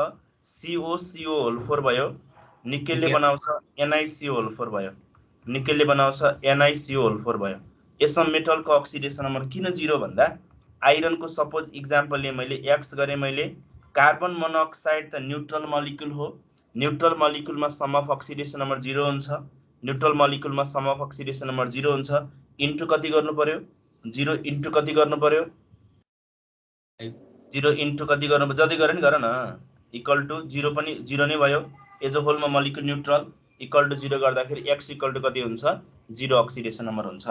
COCO4 भयो, निकेलले बनाउँछ, NiCO4 भयो, निकेलले बनाउँछ, NiCO4 भयो। यसमा मेटलको अक्सिडेसन नम्बर किन 0 भन्दा आइरनको सपोज इक्जाम्पल लिए मैले X गरे मैले, कार्बन मोनोअक्साइड त न्यूट्रल मलिक्युल हो, न्यूट्रल मलिक्युलमा सम अफ अक्सिडेसन नम्बर 0 हुन्छ, न्यूट्रल मलिक्युलमा सम अफ अक्सिडेसन नम्बर 0 हुन्छ, इन्टु कति गर्नु पर्यो? 0 इन्टु कति गर्नु पर्यो? 0 इन्टु कति गर्नु, जति गरे नि गर न, इक्वल टु 0 पनि 0 नै भयो। एज अ होलमा मलिक्युल न्यूट्रल इक्वल टु 0 गर्दाखेरि X इक्वल टु कति हुन्छ? 0 अक्सिडेसन नम्बर हुन्छ।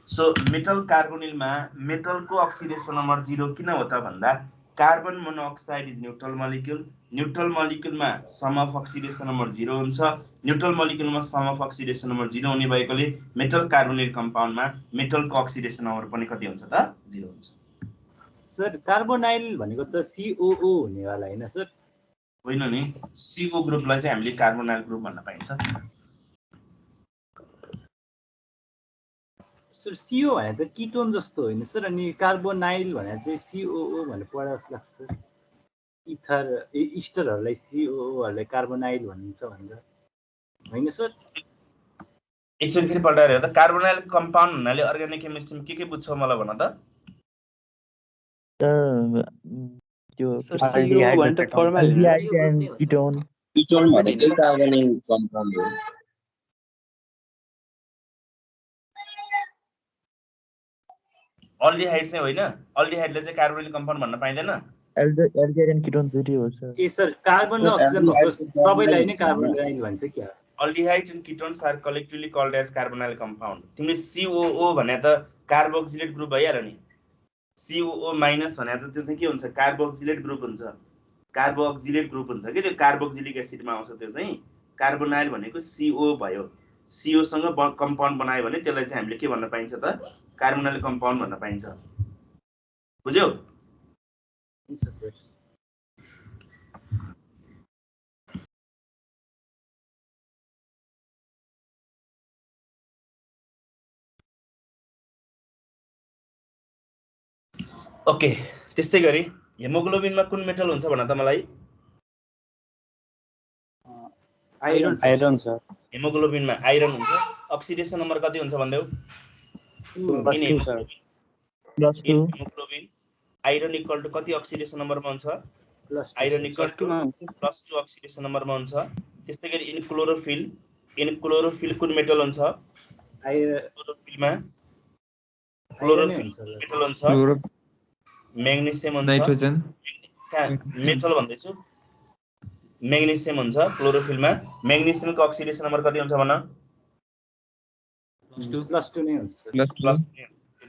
सो मेटल कार्बोनिलमा मेटलको अक्सिडेसन नम्बर 0 किन हो त भन्दा carbon monoxide is neutral molecule, neutral मलिक्युलमा सम अफ अक्सिडेसन नम्बर 0 हुन्छ, न्यूट्रल मलिक्युलमा सम अफ अक्सिडेसन नम्बर 0 हुने भएकोले मेटल कार्बोनिल कम्पाउन्डमा मेटलको अक्सिडेसन नम्बर पनि कति हुन्छ त? 0 हुन्छ। सर कार्बोनाइल भनेको त COO हुनेवाला हैन सर? होइन नि, CO ग्रुपलाई चाहिँ हामीले कार्बोनाइल ग्रुप भन्न पाइन्छ। सर CO भने त किटोन जस्तो होइन सर, अनि कार्बोनाइल भने चाहिँ COO भनेर पढा जस्तो लाग्छ सर। इथर इस्टरहरूलाई COOहरूलाई कार्बोनाइल भनिन्छ भनेर होइन सर? एकचोटि फेरि पल्टाएर हेर्दा कार्बोनाइल कम्पाउन्ड भन्नाले अर्ग्यानिक केमिस्ट्रीमा के बुझ्छौ मलाई भन त? त्यो CO भने त एल्डिहाइड एन्ड कीटोन। कीटोन भनेकै कार्बोनिल कम्पाउन्ड हो। अल्डिहाइड चाहिँ होइन, अल्डिहाइडले चाहिँ कार्बोनिल कम्पाउन्ड भन्न पाइँदैन। एल्डिहाइड एन्ड कीटोन दुईटै हो सर। ए सर कार्बन र अक्सिजन भएको सबैलाई नै कार्बोनाइल भन्छ क्या? Aldehydes and ketones are collectively called as carbonyl compound. तिमीले COO भने त कार्बोक्सिलेट ग्रुप भइहाल्यो नि। COO माइनस भने त त्यो चाहिँ के हुन्छ? कार्बोक्सिलेट ग्रुप हुन्छ। कार्बोक्सिलेट ग्रुप हुन्छ के त्यो कार्बोक्सिलिक एसिडमा आउँछ, त्यो चाहिँ कार्बोनाइल भनेको CO भयो। CO सँग कम्पाउन्ड बनायो भने त्यसलाई चाहिँ हामीले के भन्न पाइन्छ त? कार्बोनाइल कम्पाउन्ड भन्न पाइन्छ। बुझ्यौ? हुन्छ सर। ओके, त्यस्तै गरी हेमोग्लोबिनमा कुन मेटल हुन्छ भन त मलाई? आइरन आइरन सर हेमोग्लोबिनमा आइरन हुन्छ अक्सिडेसन नम्बर कति हुन्छ भन्दैौ in haemoglobin +2 in haemoglobin iron equal to कति अक्सिडेसन नम्बरमा हुन्छ आइरन इक्वल टु +2 अक्सिडेसन नम्बरमा हुन्छ त्यस्तै गरी इन क्लोरोफिल कुन मेटल हुन्छ क्लोरोफिलमा क्लोरोफिल मेटल हुन्छ म्याग्नेसियम हुन्छ नाइट्रोजन मेटल भन्दैछु म्याग्नेसियम हुन्छ क्लोरोफिलमा म्याग्नेसियमको अक्सिडेसन नम्बर कति हुन्छ भन +2 नै हुन्छ सर +2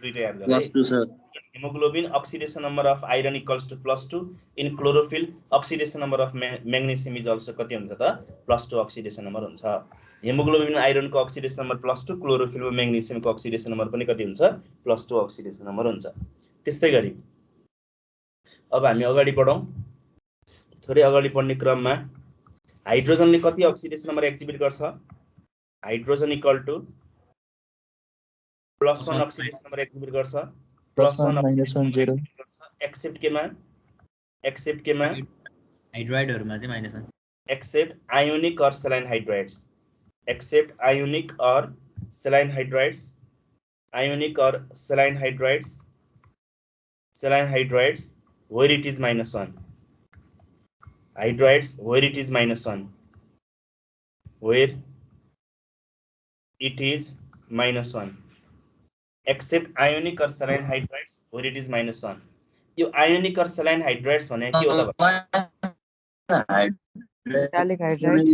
दुईटा याद गरे +2 sir hemoglobin oxidation number of iron equals to +2 in chlorophyll oxidation number of magnesium is also कति हुन्छ त +2 oxidation number हुन्छ hemoglobin iron को oxidation number +2 chlorophyll मा magnesium को oxidation number पनि कति हुन्छ +2 oxidation number हुन्छ त्यस्तै गरी अब हामी अगाडि बढौं थोरै अगाडि बढ्ने क्रममा हाइड्रोजनले कति oxidation number एक्जिबिट गर्छ hydrogen equal to +1 oxidation number exhibit गर्छ +1 -1 0 एक्सेप्ट केमा हाइड्राइडहरुमा चाहिँ -1 एक्सेप्ट आयोनिक और सेलाइन हाइड्राइड्स एक्सेप्ट आयोनिक और saline hydrides where it is -1 hydrides where it is -1 where it is -1 except ionic और saline hydrides where it is -1 यो ionic और saline hydrides भने के हो त Metallic hydride.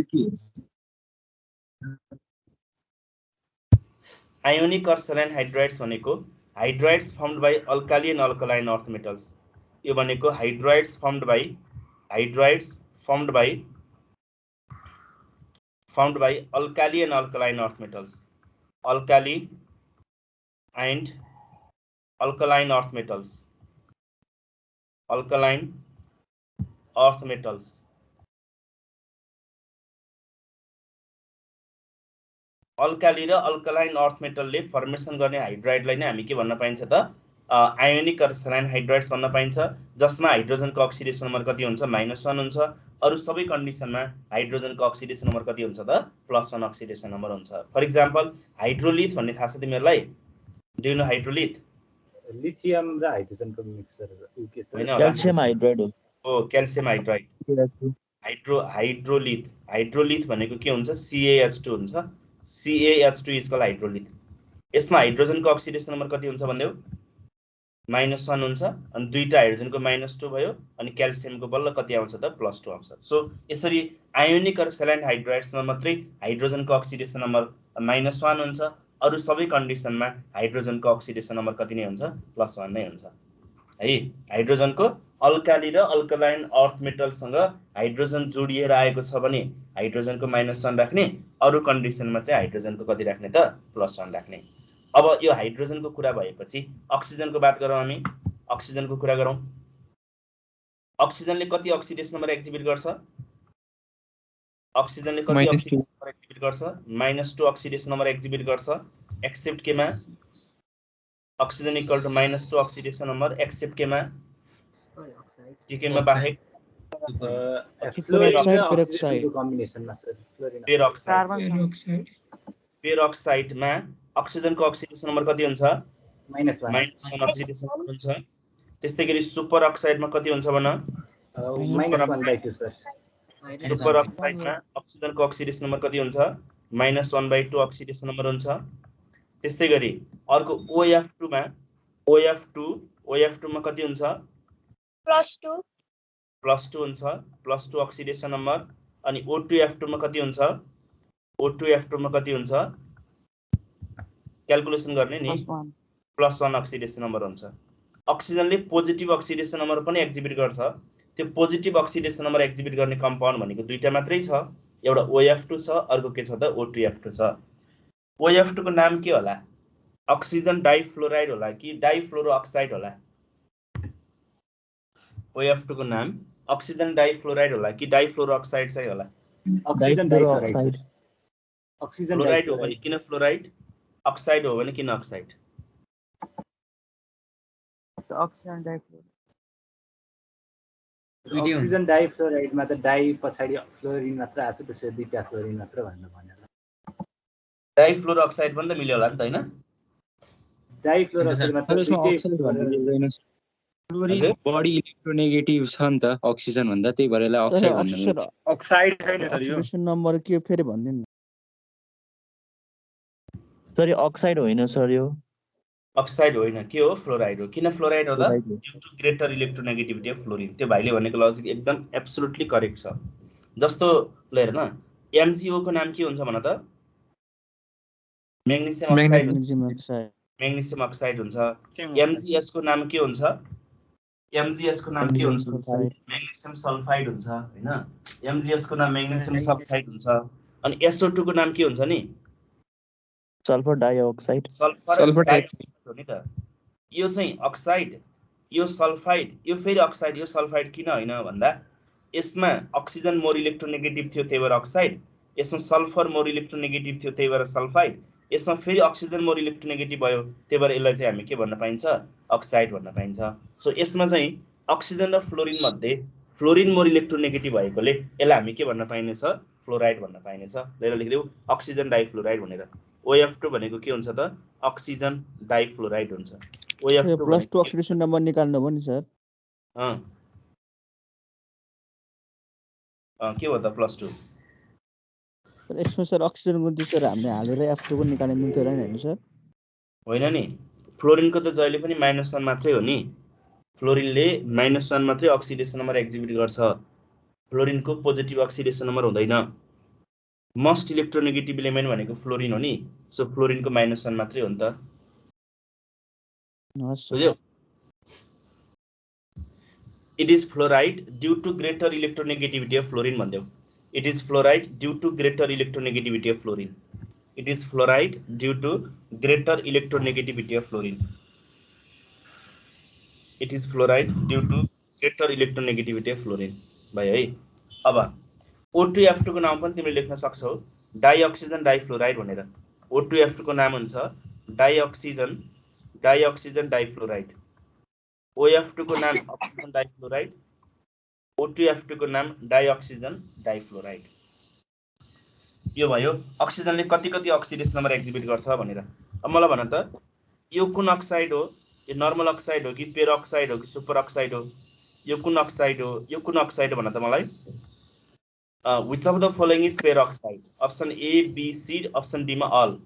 आयोनिक और सेलाइन हाइड्राइड्स भनेको hydrides formed by alkali and alkaline earth metals यो भनेको hydrides formed by alkali and alkaline earth metals alkali and alkaline earth metals alkali र अल्कलाइन अर्थ मेटलले फर्मेसन गर्ने हाइड्राइडलाई नै हामी के भन्न पाइन्छ त आयोनिक र सेलाइन हाइड्राइड्स भन्न पाइन्छ जसमा हाइड्रोजनको अक्सिडेसन नम्बर कति हुन्छ -1 हुन्छ अरु सबै कन्डिसनमा हाइड्रोजनको अक्सिडेसन नम्बर कति हुन्छ त +1 अक्सिडेसन नम्बर हुन्छ फर एक्जाम्पल हाइड्रोलिथ भन्ने थाहा छ तिमीहरुलाई Do you know hydrolith? Lithium र हाइड्रोजनको मिक्सचर के छ क्याल्सियम हाइड्राइड हो ओ क्याल्सियम हाइड्राइड हाइड्रोलिथ भनेको के हुन्छ CaH2 हुन्छ CaH2 इज कल्ड हाइड्रोलिथ यसमा हाइड्रोजनको अक्सिडेसन नम्बर कति हुन्छ भन्देउ -1 हुन्छ अनि दुईटा हाइड्रोजनको -2 भयो अनि क्याल्सियमको बल्ल कति आउँछ त +2 आउँछ सो यसरी आयोनिक र सेलाइन हाइड्राइड्समा मात्रै हाइड्रोजनको अक्सिडेसन नम्बर -1 हुन्छ अरु सबै कन्डिसनमा हाइड्रोजनको अक्सिडेसन नम्बर कति नै हुन्छ +1 नै हुन्छ है हाइड्रोजनको अल्काली र अल्कलाइन अर्थ मेटलसँग हाइड्रोजन जोडिएर आएको छ भने हाइड्रोजनको -1 राख्ने अरु कन्डिसनमा चाहिँ हाइड्रोजनको कति राख्ने त +1 राख्ने अब यो हाइड्रोजनको कुरा भएपछि अक्सिजनको बात गरौँ हामी अक्सिजनको कुरा गरौँ अक्सिजनले कति अक्सिडेसन नम्बर एक्जिबिट गर्छ अक्सिजनले कति अक्सिडेसन नम्बर एक्जिबिट गर्छ -2 अक्सिडेसन नम्बर एक्जिबिट गर्छ एक्सेप्ट केमा oxygen equal to -2 oxidation number except केमा केमा बाहेक पेरोक्साइडमा अक्सिजनको अक्सिडेसन नम्बर कति हुन्छ -1 अक्सिडेसन हुन्छ त्यस्तै गरी सुपर अक्साइडमा कति हुन्छ भन सुपर अक्साइडमा अक्सिजनको अक्सिडेसन नम्बर कति हुन्छ -1/2 अक्सिडेसन नम्बर हुन्छ त्यस्तै गरी अर्को OF2 मा OF2 मा कति हुन्छ +2 हुन्छ +2 अक्सिडेसन नम्बर अनि O2F2 मा कति हुन्छ क्याल्कुलेसन गर्ने नि +1 अक्सिडेसन नम्बर हुन्छ अक्सिजनले पोजिटिभ अक्सिडेसन नम्बर पनि एक्जिबिट गर्छ त्यो पोजिटिभ अक्सिडेसन नम्बर एक्जिबिट गर्ने कम्पाउन्ड भनेको दुईटा मात्रै छ एउटा OF2 छ अर्को के छ त O2F2 छ OF2 को नाम के होला अक्सिजन डाइफ्लोराइड होला कि डाइफ्लोरो अक्साइड होला OF2 को नाम अक्सिजन डाइफ्लोराइड होला कि डाइफ्लोरो अक्साइड चाहिँ होला अक्सिजन डाइफ्लोराइड फ्लोराइड हो भने किन फ्लोराइड अक्साइड हो भने किन अक्साइड Oxygen difluoride. दुईटै हुन्छ अक्सिजन डाइफ्लोराइडमा त डाइ पछाडि फ्लोरिन मात्र आएको छ, त्यसरी दुईटा फ्लोरिन मात्र भनेर डाइफ्लोरो अक्साइड पनि त मिल्यो होला नि त हैन? डाइफ्लोरोक्साइडमा त तर यसमा दुईटै अक्साइड भन्ने मिल्दैन फ्लोरिन हजुर? बढी इलेक्ट्रोनेगेटिभ छ नि त अक्सिजन भन्दा, त्यही भएर यसलाई सर अक्साइड भन्ने मिल्छ। अक्साइड छैन सर यो। अक्सिडेसन नम्बर के फेरि भनिदिनु न। सर यो अक्साइड होइन सर, यो अक्साइड होइन, के हो? फ्लोराइड हो। किन फ्लोराइड हो त? फ्लोराइड हो। Due to greater electronegativity of fluorine. त्यो भाइले भनेको लजिक एकदम एब्सोल्युटली करेक्ट छ। जस्तो ल हेर न, MgO को नाम के हुन्छ भन त? म्याग्नेसियम अक्साइड हुन्छ। Magnesium oxide. म्याग्नेसियम अक्साइड हुन्छ। MgS को नाम के हुन्छ? MgS को नाम के म्याग्नेसियम हुन्छ? सल्फाइड। म्याग्नेसियम सल्फाइड हुन्छ हैन? MgS को नाम म्याग्नेसियम सल्फाइड हुन्छ। अनि SO2 को नाम के हुन्छ नि? Sulphur dioxide. सल्फर डाइअक्साइड हो नि त। यो चाहिँ अक्साइड, यो सल्फाइड, यो फेरि अक्साइड, यो सल्फाइड किन होइन भन्दा यसमा अक्सिजन मोर इलेक्ट्रोनेगेटिभ थियो त्यही भएर अक्साइड, यसमा सल्फर मोर इलेक्ट्रोनेगेटिभ थियो त्यही भएर सल्फाइड, यसमा फेरि अक्सिजन मोर इलेक्ट्रोनेगेटिभ भयो त्यही भएर यसलाई चाहिँ हामी के भन्न पाइन्छ? अक्साइड भन्न पाइन्छ। सो यसमा चाहिँ अक्सिजन र फ्लोरिन मध्ये फ्लोरिन मोर इलेक्ट्रोनेगेटिभ भएकोले यसलाई हामी के भन्न पाइनेछ? फ्लोराइड भन्न पाइनेछ। लेखेर लेखिदेऊ अक्सिजन डाइफ्लोराइड भनेर। OF2 भनेको के हुन्छ त? अक्सिजन डाइफ्लोराइड हुन्छ। OF2 +2 अक्सिडेसन नम्बर निकाल्नु भयो नि सर। के हो त +2? यसमा सर अक्सिजन गुण सर हामीले हालेर F2 को निकाल्न मिल्थ्यो होला नि हैन सर? होइन नि, फ्लोरिनको त जहिले पनि -1 मात्रै हो नि। फ्लोरिनले -1 मात्रै अक्सिडेसन नम्बर एक्जिबिट गर्छ। फ्लोरिनको पोजिटिभ अक्सिडेसन नम्बर हुँदैन। मोस्ट इलेक्ट्रोनेगेटिभ एलिमेन्ट भनेको फ्लोरिन हो नि। सो फ्लोरिनको -1 मात्रै हो नि त। बुझ्यो? It is fluoride due to greater electronegativity of fluorine भन्देऊ। It is fluoride due to greater electronegativity of fluorine. It is fluoride due to greater electronegativity of fluorine. It is fluoride due to greater electronegativity of fluorine भयो है। अब O2F2 को नाम पनि तिमीले लेख्न सक्छौ, डाइअक्सिजन डाइफ्लोराइड भनेर। O2F2 को नाम हुन्छ डाइअक्सिजन डाइफ्लोराइड। OF2 को नाम अक्सिजन डाइफ्लोराइड, O2F2 को नाम डाइअक्सिजन डाइफ्लोराइड। यो भयो अक्सिजनले कति कति अक्सिडेसन नम्बर एक्जिबिट गर्छ भनेर। अब मलाई भन त यो कुन अक्साइड हो? यो नर्मल अक्साइड हो कि पेरोक्साइड हो कि सुपर अक्साइड हो? यो कुन अक्साइड हो? यो कुन अक्साइड हो भन त मलाई? which of the following is peroxide? Option A, B, C, option D मा अल।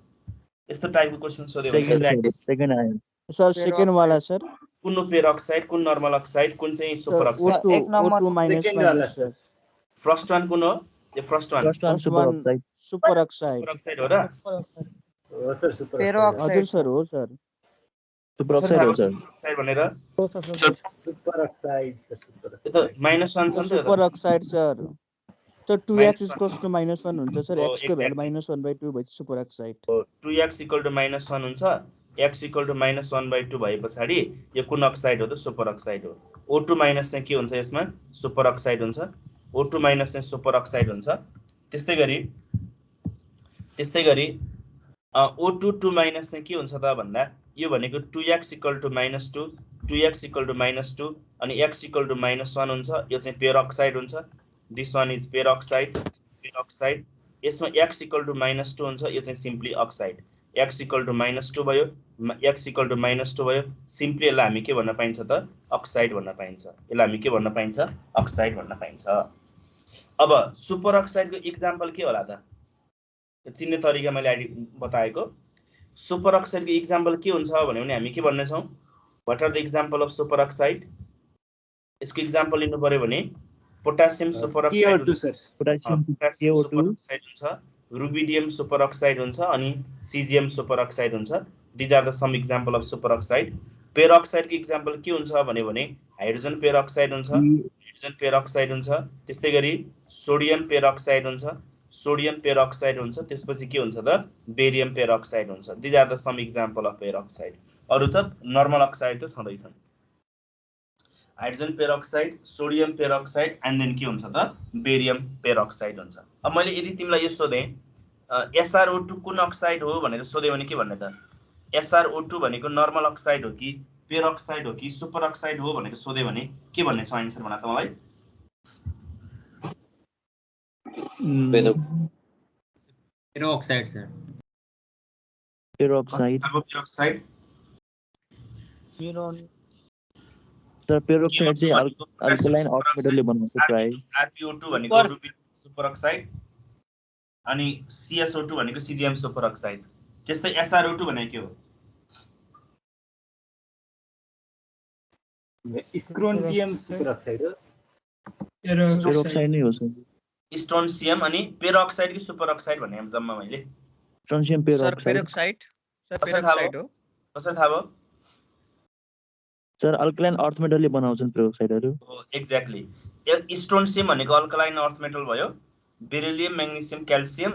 यस्तो टाइपको क्वेशन सोध्यो भने सेकेन्ड आयो सर सेकेन्ड वाला सर। कुन हो पेरोक्साइड, कुन नर्मल अक्साइड, कुन चाहिँ super oxide? O2 minus sir. First one कुन हो? यो first one super oxide. Super oxide. Super oxide हो र? हो सर सुपर हजुर सर हो सर। सुपर अक्साइड हो सर। अक्साइड भनेर सुपर अक्साइड सर। सुपर यो त -1 छ नि त। Super oxide sir. Sir 2x = -1 हुन्छ सर। x को भ्यालु -1/2 भएपछि सुपर अक्साइड। 2x = -1 हुन्छ। x = -1/2 भए पछाडी यो कुन अक्साइड हो त? सुपर अक्साइड हो। O2- चाहिँ के हुन्छ यसमा? सुपर अक्साइड हुन्छ। O2- चाहिँ सुपर अक्साइड हुन्छ। त्यस्तै गरी O2 2- चाहिँ के हुन्छ त भन्दा यो भनेको 2x = -2, 2x = -2 अनि x = -1 हुन्छ। यो चाहिँ पेरोक्साइड हुन्छ। This one is peroxide. यसमा x = -2 हुन्छ। यो चाहिँ सिम्पली अक्साइड। x = -2 भयो, x = -2 भयो। सिम्पली यसलाई हामी के भन्न पाइन्छ त? अक्साइड भन्न पाइन्छ। यसलाई हामी के भन्न पाइन्छ? अक्साइड भन्न पाइन्छ। अब सुपर अक्साइडको इक्जाम्पल के होला त? चिन्ने तरिका मैले बताएको। सुपर अक्साइडको इक्जाम्पल के हुन्छ भने हामी के भन्ने छौं? What are the example of superoxide? यसको इक्जाम्पल लिनु पर्यो भने पोटासियम सुपर अक्साइड हुन्छ, रुबिडियम सुपर अक्साइड हुन्छ अनि सिजियम सुपर अक्साइड हुन्छ। These are the some example of superoxide. पेरोक्साइडको इक्जाम्पल के हुन्छ भने हाइड्रोजन पेरोक्साइड हुन्छ, त्यस्तै गरी सोडियम पेरोक्साइड हुन्छ, त्यसपछि के हुन्छ त? बेरियम पेरोक्साइड हुन्छ। These are the some example of peroxide. अरु त नर्मल अक्साइड त छँदै छन्। Hydrogen peroxide, sodium peroxide and then के हुन्छ त? बेरियम पेरोक्साइड हुन्छ। अब मैले यदि तिमीलाई यो सोधे SrO2 कुन अक्साइड हो भनेर सोधे भने के भन्ने त? SrO2 भनेको नर्मल अक्साइड हो कि पेरोक्साइड हो कि सुपर अक्साइड हो भनेर सोधे भने के भन्ने छ आन्सर भन त मलाई? Peroxide sir. Peroxide peroxide sir peroxide चाहिँ अल्कलाइन अर्थ मेटलले बनाउँछ प्राय। RPO2 भनेको रुबिडियम सुपर अक्साइड अनि CSO2 भनेको सिजिएम सुपर अक्साइड। त्यस्तै SRO2 भनेको के हो? स्क्रोन्टियम सुपर अक्साइड हो। पेरोक्साइड नै हो सर। स्ट्रोन्सियम अनि पेरोक्साइड कि सुपर अक्साइड भने जम्मा मैले स्ट्रोन्सियम सर पेरोक्साइड पेरोक्साइड हो। कसरी थाहा भयो? सर अल्कलाइन अर्थ मेटलले बनाउँछन् पेरोक्साइडहरू। हो एक्ज्याक्टली। स्ट्रोन्सियम भनेको अल्कलाइन अर्थ मेटल भयो। बेरिलियम म्याग्नेसियम क्याल्सियम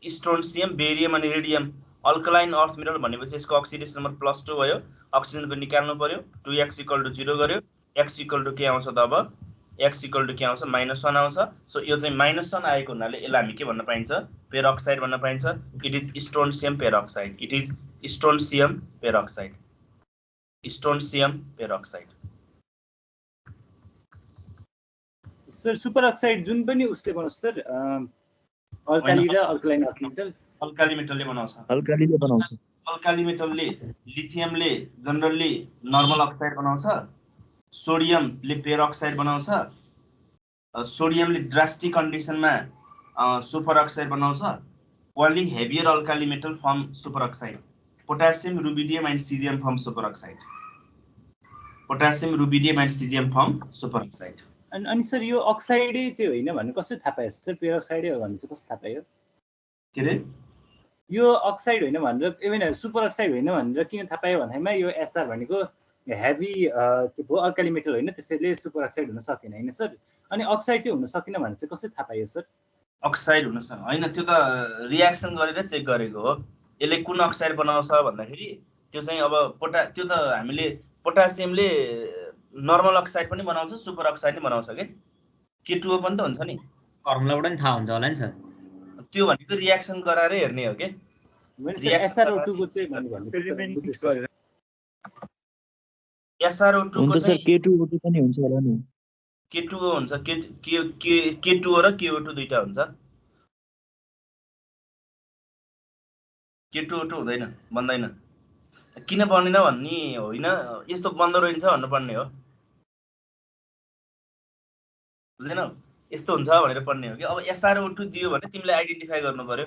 स्ट्रोन्सियम बेरियम अनि रेडियम अल्कलाइन अर्थ मेटल भनेपछि यसको अक्सिडेसन नम्बर +2 भयो। अक्सिजनको निकाल्नु पर्यो 2x = 0 गर्यो। x = के आउँछ त अब? x = के आउँछ? -1 आउँछ। सो यो चाहिँ -1 आएको हुनाले यसलाई हामी के भन्न पाइन्छ? पेरोक्साइड भन्न पाइन्छ। It is strontium peroxide. It is strontium peroxide. Strontium peroxide. Sir superoxide जुन पनि उसले बनाउँछ सर अल्काली र अल्कलाइन अर्थ मेटल अल्काली मेटलले बनाउँछ। अल्कालीले बनाउँछ। अल्काली मेटलले लिथियमले जनरली नर्मल अक्साइड बनाउँछ। सोडियमले पेरोक्साइड बनाउँछ। सोडियमले ड्रास्टिक कन्डिसनमा सुपर अक्साइड बनाउँछ। Only heavier alkali metal form superoxide. Potassium rubidium and caesium form superoxide. Potassium rubidium and caesium form superoxide. अनि सर यो अक्साइडै चाहिँ होइन भन्ने कसरी थाहा पायो सर? पेरोक्साइडै हो भने चाहिँ कसरी थाहा पायो? के रे? यो अक्साइड होइन भनेर इभन सुपर अक्साइड होइन भनेर किन थाहा पायो भन्दामा यो SR भनेको हेभी के भयो अल्काली मेटल होइन, त्यसैले सुपर अक्साइड हुन सकेन होइन सर? अनि अक्साइड चाहिँ हुन सकेन भने चाहिँ कसरी थाहा पायो सर? अक्साइड हुन सक्छ होइन, त्यो त रियाक्सन गरेर चेक गरेको हो। यसले कुन अक्साइड बनाउँछ भन्दाखेरि त्यो चाहिँ अब त्यो त हामीले पोटासियमले नर्मल अक्साइड पनि बनाउँछ, सुपर अक्साइड पनि बनाउँछ के K2O पनि त हुन्छ नि। फर्मुलाबाट नि थाहा हुन्छ होला नि सर। त्यो भनेको रियाक्सन गराएर हेर्ने हो के। SRO2 को चाहिँ SRO2 हुन्छ सर K2O2 पनि हुन्छ होला नि। K2O हुन्छ। K2O र KO2 दुईटा हुन्छ। K2O2 हुँदैन, बन्दैन। किन बनेन भन्ने होइन, यस्तो बन्दो रहन्छ भन्नुपर्ने हो। बुझ्दैनौ? यस्तो हुन्छ भनेर पढ्ने हो कि। अब SRO2 दियो भने तिमीले आइडेन्टिफाई गर्नु पर्यो।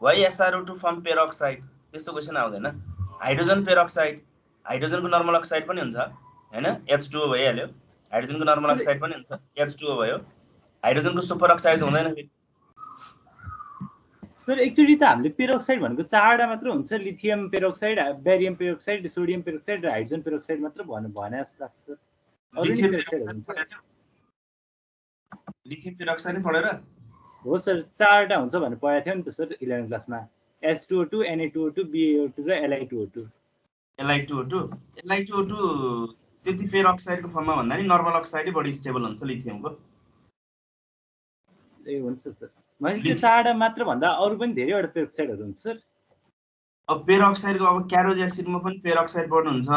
वाइ SRO2 फर्म पेरोक्साइड, त्यस्तो क्वेसन आउँदैन। हाइड्रोजन पेरोक्साइड, हाइड्रोजनको नर्मल अक्साइड पनि हुन्छ हैन, H2O भइहाल्यो। हाइड्रोजनको नर्मल अक्साइड पनि हुन्छ, H2O भयो। हाइड्रोजनको सुपर अक्साइड हुँदैन फेरि। सर एक्चुअली त हामीले पेरोक्साइड भनेको 4वटा मात्र हुन्छ, lithium peroxide, barium peroxide, sodium peroxide र हाइड्रोजन पेरोक्साइड मात्र भने जस्तो लाग्छ सर। लिथियम पेरोक्साइड नै पढेर हो सर 4वटा हुन्छ भनेर पढाएको थियो नि त सर 11 क्लासमा। H2O2, Na2O2, BaO2 र Li2O2। Li2O2 त्यति पेरोक्साइडको फर्ममा भन्दा नि नर्मल अक्साइडै बढी स्टेबल हुन्छ लिथियमको। ए हुन्छ सर। मैले त्यो 4वटा मात्र भन्दा अरु पनि धेरैवटा पेरोक्साइडहरू हुन्छ सर। अब पेरोक्साइडको अब क्यारोज एसिडमा पनि पेरोक्साइड बढ्नुहुन्छ,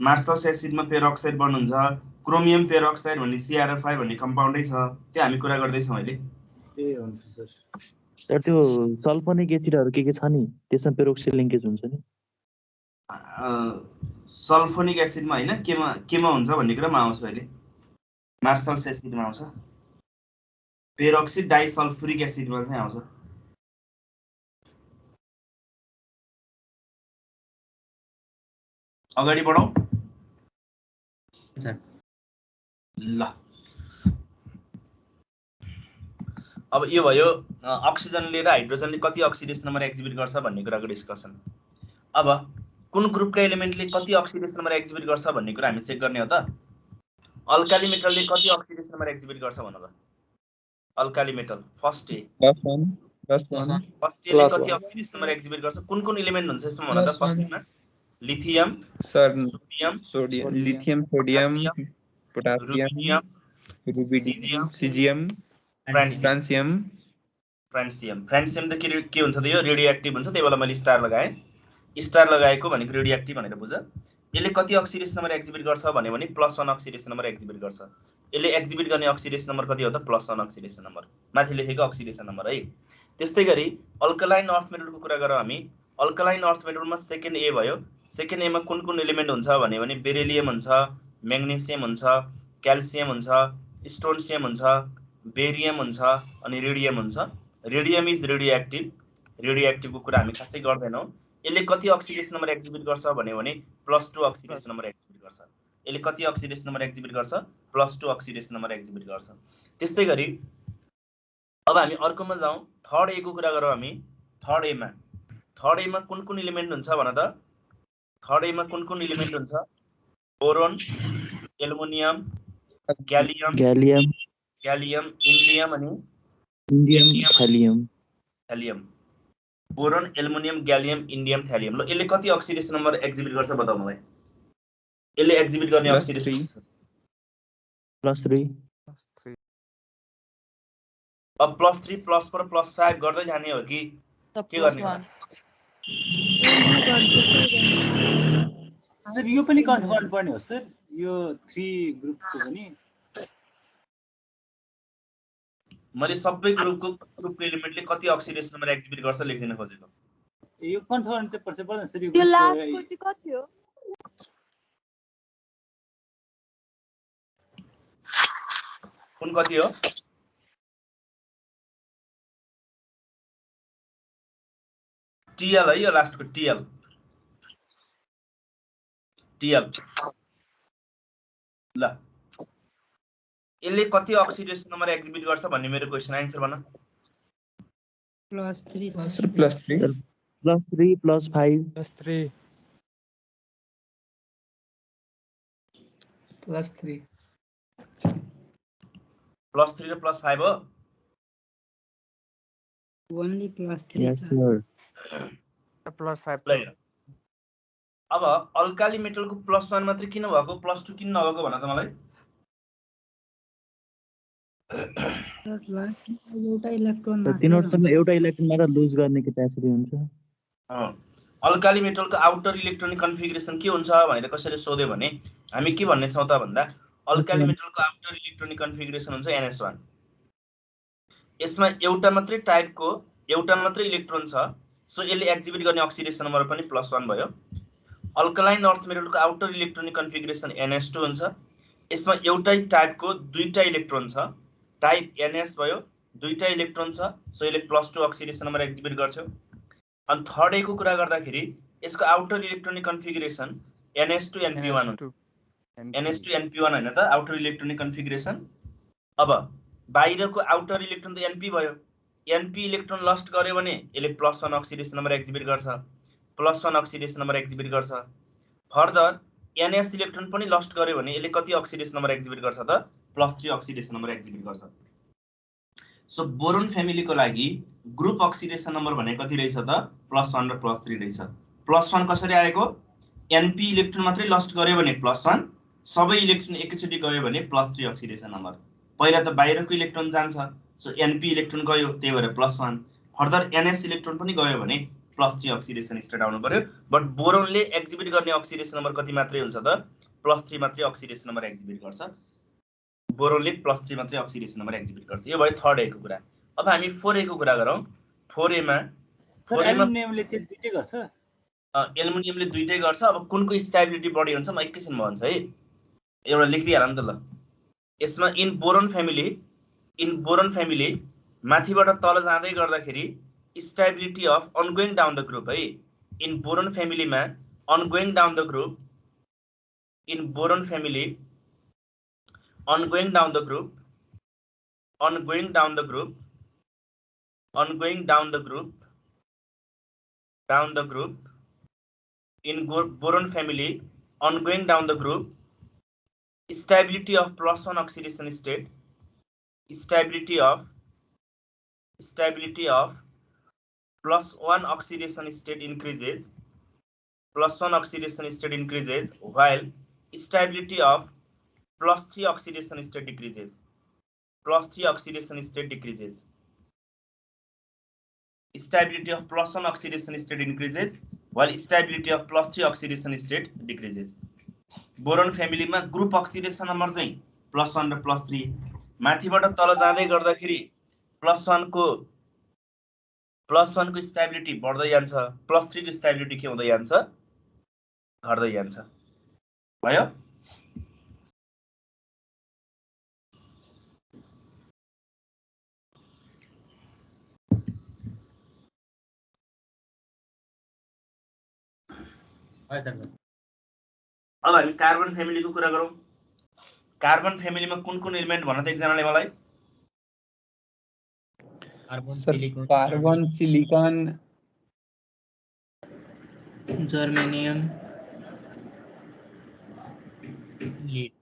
मार्सस एसिडमा पेरोक्साइड बढ्नुहुन्छ, क्रोमियम पेरोक्साइड भन्ने CrF5 भन्ने कम्पाउन्डै छ, त्यो हामी कुरा गर्दैछौँ अहिले। ए हुन्छ सर। सर त्यो सल्फोनिक एसिडहरू के छ नि त्यसमा पेरोक्साइड लिङ्केज हुन्छ नि। सल्फोनिक एसिडमा हैन, केमा हुन्छ भन्ने कुरामा आउँछ अहिले। मार्सस एसिडमा आउँछ, पेरोक्सी डाइसल्फ्युरिक एसिडमा चाहिँ आउँछ। अगाडि बढौँ ल। अब यो भयो अक्सिजनले र हाइड्रोजनले कति अक्सिडेसन नम्बर एक्जिबिट गर्छ भन्ने कुराको डिस्कसन। अब कुन ग्रुपका एलिमेन्टले कति अक्सिडेसन नम्बर एक्जिबिट गर्छ भन्ने कुरा हामी चेक गर्ने हो त। अल्काली मेटलले कति अक्सिडेसन नम्बर एक्जिबिट गर्छ भन्नु त। अल्काली मेटल फर्स्ट ए ले कति अक्सिडेसन नम्बर एक्जिबिट गर्छ, कुन कुन एलिमेन्ट हुन्छ यसमा भन्नु त। फर्स्ट मा lithium, sodium, lithium, sodium, potassium, rubidium, caesium, francium. Francium त के हुन्छ त, यो रेडियो एक्टिभ हुन्छ, त्यही भएर मैले स्टार लगाएँ। स्टार लगाएको भनेको रेडियो एक्टिभ भनेर बुझ। यसले कति अक्सिडेसन नम्बर एक्जिबिट गर्छ भन्यो भने +1 अक्सिडेसन नम्बर एक्जिबिट गर्छ। यसले एक्जिबिट गर्ने अक्सिडेसन नम्बर कति हो त +1 अक्सिडेसन नम्बर, माथि लेखेको अक्सिडेसन नम्बर है। त्यस्तै गरी अल्कलाइन अर्थ मेटलको कुरा गरौँ हामी। अल्कलाइन अर्थ मेटलमा सेकेन्ड ए भयो। सेकेन्ड एमा कुन कुन एलिमेन्ट हुन्छ भन्यो भने बेरिलियम हुन्छ, म्याग्नेसियम हुन्छ, क्याल्सियम हुन्छ, स्टोन्सियम हुन्छ, बेरियम हुन्छ अनि रेडियम हुन्छ। Radium is radioactive. रेडियो एक्टिभको कुरा हामी खासै गर्दैनौँ। यसले कति अक्सिडेसन नम्बर एक्जिबिट गर्छ भन्यो भने +2 अक्सिडेसन नम्बर एक्जिबिट गर्छ। यसले कति अक्सिडेसन नम्बर एक्जिबिट गर्छ +2 अक्सिडेसन नम्बर एक्जिबिट गर्छ। त्यस्तै गरी अब हामी अर्कोमा जाउँ। थर्ड ए को कुरा गरौँ हामी। थर्ड एमा कुन कुन एलिमेन्ट हुन्छ भन त। थर्ड एमा कुन कुन एलिमेन्ट हुन्छ? बोरोन, एल्युमिनियम, ग्यालियम, इन्डियम अनि थ्यालियम। Boron, aluminium, ग्यालियम, इन्डियम, थ्यालियम। ल यसले कति अक्सिडेसन नम्बर एक्जिबिट गर्छ बताऊ मलाई। यसले एक्जिबिट गर्ने अक्सिडेसन +3 अब +3 +4 +5 गर्दै जाने हो कि के गर्ने हो? सर यो पनि काउन्ट गर्नुपर्ने हो सर, यो 3 ग्रुपको पनि। मैले सबै ग्रुपको एलिमेन्टले कति अक्सिडेसन नम्बर एक्जिबिट गर्छ लेख्दिन खोजेको। यो काउन्ट गर्न चाहिँ पर्छ पर्दैन सर। यो लास्टको चाहिँ कति हो? कुन कति हो? टिएल है, यो लास्टको टिएल। ल यसले कति अक्सिडेसन नम्बर एक्जिबिट गर्छ भन्ने मेरो क्वेशन आन्सर भन। +3 +5 +3 र +5 हो। ओन्ली +3 यस सर +5 अब अल्काली मेटलको +1 मात्रै किन भएको, +2 किन नभएको भन त मलाई। एउटा इलेक्ट्रोन तिनीहरुसँग एउटा इलेक्ट्रोन मात्र लुज गर्ने क्यापेसिटी हुन्छ। अल्काली मेटलको आउटर इलेक्ट्रोनिक कन्फिगरेसन के हुन्छ भनेर कसैले सोध्यो भने हामी के भन्ने छौं त भन्दा अल्काली मेटलको आउटर इलेक्ट्रोनिक कन्फिगरेसन हुन्छ NS1। यसमा एउटा मात्रै टाइपको एउटा मात्रै इलेक्ट्रोन छ, सो यसले एक्जिबिट गर्ने अक्सिडेसन नम्बर पनि +1 भयो। अल्कलाइन अर्थ मेटलको आउटर इलेक्ट्रोनिक कन्फिगरेसन NS2 हुन्छ। यसमा एउटै टाइपको दुईटा इलेक्ट्रोन छ, टाइप NS भयो, दुईटा इलेक्ट्रोन छ, सो यसले +2 अक्सिडेसन नम्बर एक्जिबिट गर्छ। अनि थर्ड ए को कुरा गर्दाखेरि यसको आउटर इलेक्ट्रोनिक कन्फिगरेसन NS2NP1 हुन्छ। NS2NP1 हैन त आउटर इलेक्ट्रोनिक कन्फिगरेसन। अब बाहिरको आउटर इलेक्ट्रोन त NP भयो। NP इलेक्ट्रोन लस्ट गर्यो भने यसले +1 अक्सिडेसन नम्बर एक्जिबिट गर्छ, +1 अक्सिडेसन नम्बर एक्जिबिट गर्छ। फर्दर NS इलेक्ट्रोन पनि लस्ट गर्यो भने यसले कति अक्सिडेसन नम्बर एक्जिबिट गर्छ त +3 अक्सिडेसन नम्बर एक्जिबिट गर्छ। सो बोरोन फ्यामिलीको लागि ग्रुप अक्सिडेसन नम्बर भनेको कति रहेछ त +1 र +3 रहेछ। +1 कसरी आएको? NP इलेक्ट्रोन मात्रै लस्ट गर्यो भने +1, सबै इलेक्ट्रोन एकैचोटी गयो भने +3 अक्सिडेसन नम्बर। पहिला त बाहिरको इलेक्ट्रोन जान्छ, सो NP इलेक्ट्रोन गयो त्यही भएर +1। फर्दर NS इलेक्ट्रोन पनि गयो भने +3 अक्सिडेसन स्टेट आउनु पर्यो। बट बोरोनले एक्जिबिट गर्ने अक्सिडेसन नम्बर कति मात्रै हुन्छ त +3 मात्रै अक्सिडेसन नम्बर एक्जिबिट गर्छ। बोरोनले +3 मात्रै अक्सिडेसन नम्बर एक्जिबिट गर्छ। यो भयो थर्ड ए को कुरा। अब हामी 4A को कुरा गरौँ। 4A मा एल्युमिनियमले चाहिँ दुईटै गर्छ। एल्युमिनियमले दुईटै गर्छ। अब कुनको स्टेबिलिटी बढी हुन्छ म एकैछिनमा भन्छु है, एउटा लेखिदिहाल नि त ल। यसमा इन बोरोन फ्यामिली माथिबाट तल जाँदै गर्दाखेरि stability of ongoing down the group है। इन बोरोन फ्यामिलीमा ongoing down the group, in boron family ongoing down the group, ongoing down the group, ongoing down the group, down the group. In boron family, ongoing down the group, stability of +1 oxidation state, stability of +1 oxidation state increases, +1 oxidation state increases, while stability of +3 oxidation state decreases. +3 oxidation state decreases. Stability of +1 oxidation state increases while stability of +3 oxidation state decreases. Boron फ्यामिलीमा group oxidation number चाहिँ +1 र +3 माथिबाट तल जाँदै गर्दाखेरि +1 को stability बढ्दै जान्छ, +3 को स्टेबिलिटी के हुँदै जान्छ, घट्दै जान्छ। भयो? अब हामी कार्बन फ्यामिलीको कुरा गरौँ। कार्बन फ्यामिलीमा कुन कुन एलिमेन्ट भन्न त एकजनाले मलाई? Carbon, silicon, germanium, lead,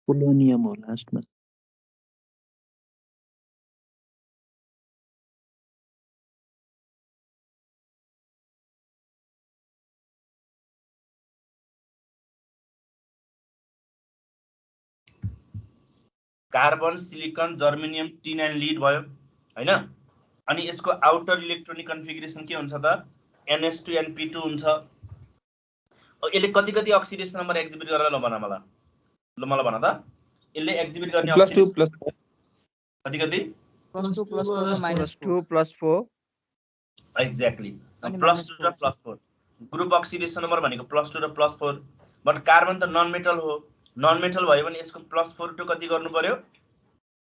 polonium हो लास्टमा। Carbon, silicon, germanium, tin and lead भयो हैन। अनि यसको आउटर इलेक्ट्रोनिक कन्फिगरेसन के हुन्छ त? NH2 NP2 हुन्छ। यसले कति कति अक्सिडेसन नम्बर एक्जिबिट गरेर ल भन मलाई। ल मलाई भन त। यसले एक्जिबिट गर्ने +2 +4 कति कति? +2 +4 +4 एक्ज्याक्टली। +2 र +4 ग्रुप अक्सिडेसन नम्बर भनेको +2 र +4। बट कार्बन त नन मेटल हो। नन मेटल भयो भने यसको +4 टु कति गर्नु पर्यो?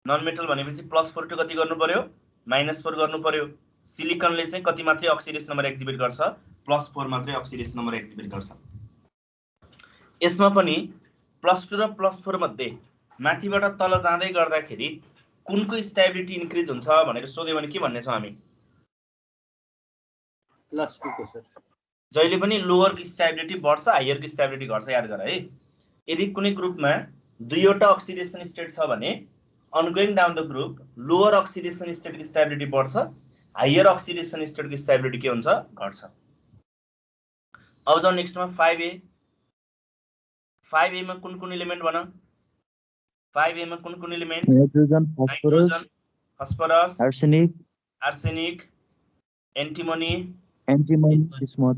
नन मेटल भनेपछि +4 टु कति गर्नु पर्यो? -4 गर्नु पर्यो। सिलिकनले चाहिँ कति मात्रै अक्सिडेसन नम्बर एक्जिबिट गर्छ? +4 मात्रै अक्सिडेसन नम्बर एक्जिबिट गर्छ। यसमा पनि +2 र +4 मध्ये माथिबाट तल जाँदै गर्दाखेरि कुनको स्टेबिलिटी इन्क्रिज हुन्छ भनेर सोध्यो भने के भन्ने छौं हामी? +2 को सर। जहिले पनि लोअर को स्टेबिलिटी बढ्छ, हायर को स्टेबिलिटी घट्छ, याद गर है। यदि कुनै ग्रुपमा दुईवटा अक्सिडेसन स्टेट छ भने ongoing down the group lower oxidation state को स्टेबिलिटी बढ्छ, हायर अक्सिडेसन स्टेट को स्टेबिलिटी के हुन्छ? घट्छ। अब जाउँ नेक्स्टमा 5A। 5A मा कुन कुन एलिमेन्ट भन? 5A मा कुन कुन element? Nitrogen, phosphorus, arsenic, antimony, bismuth.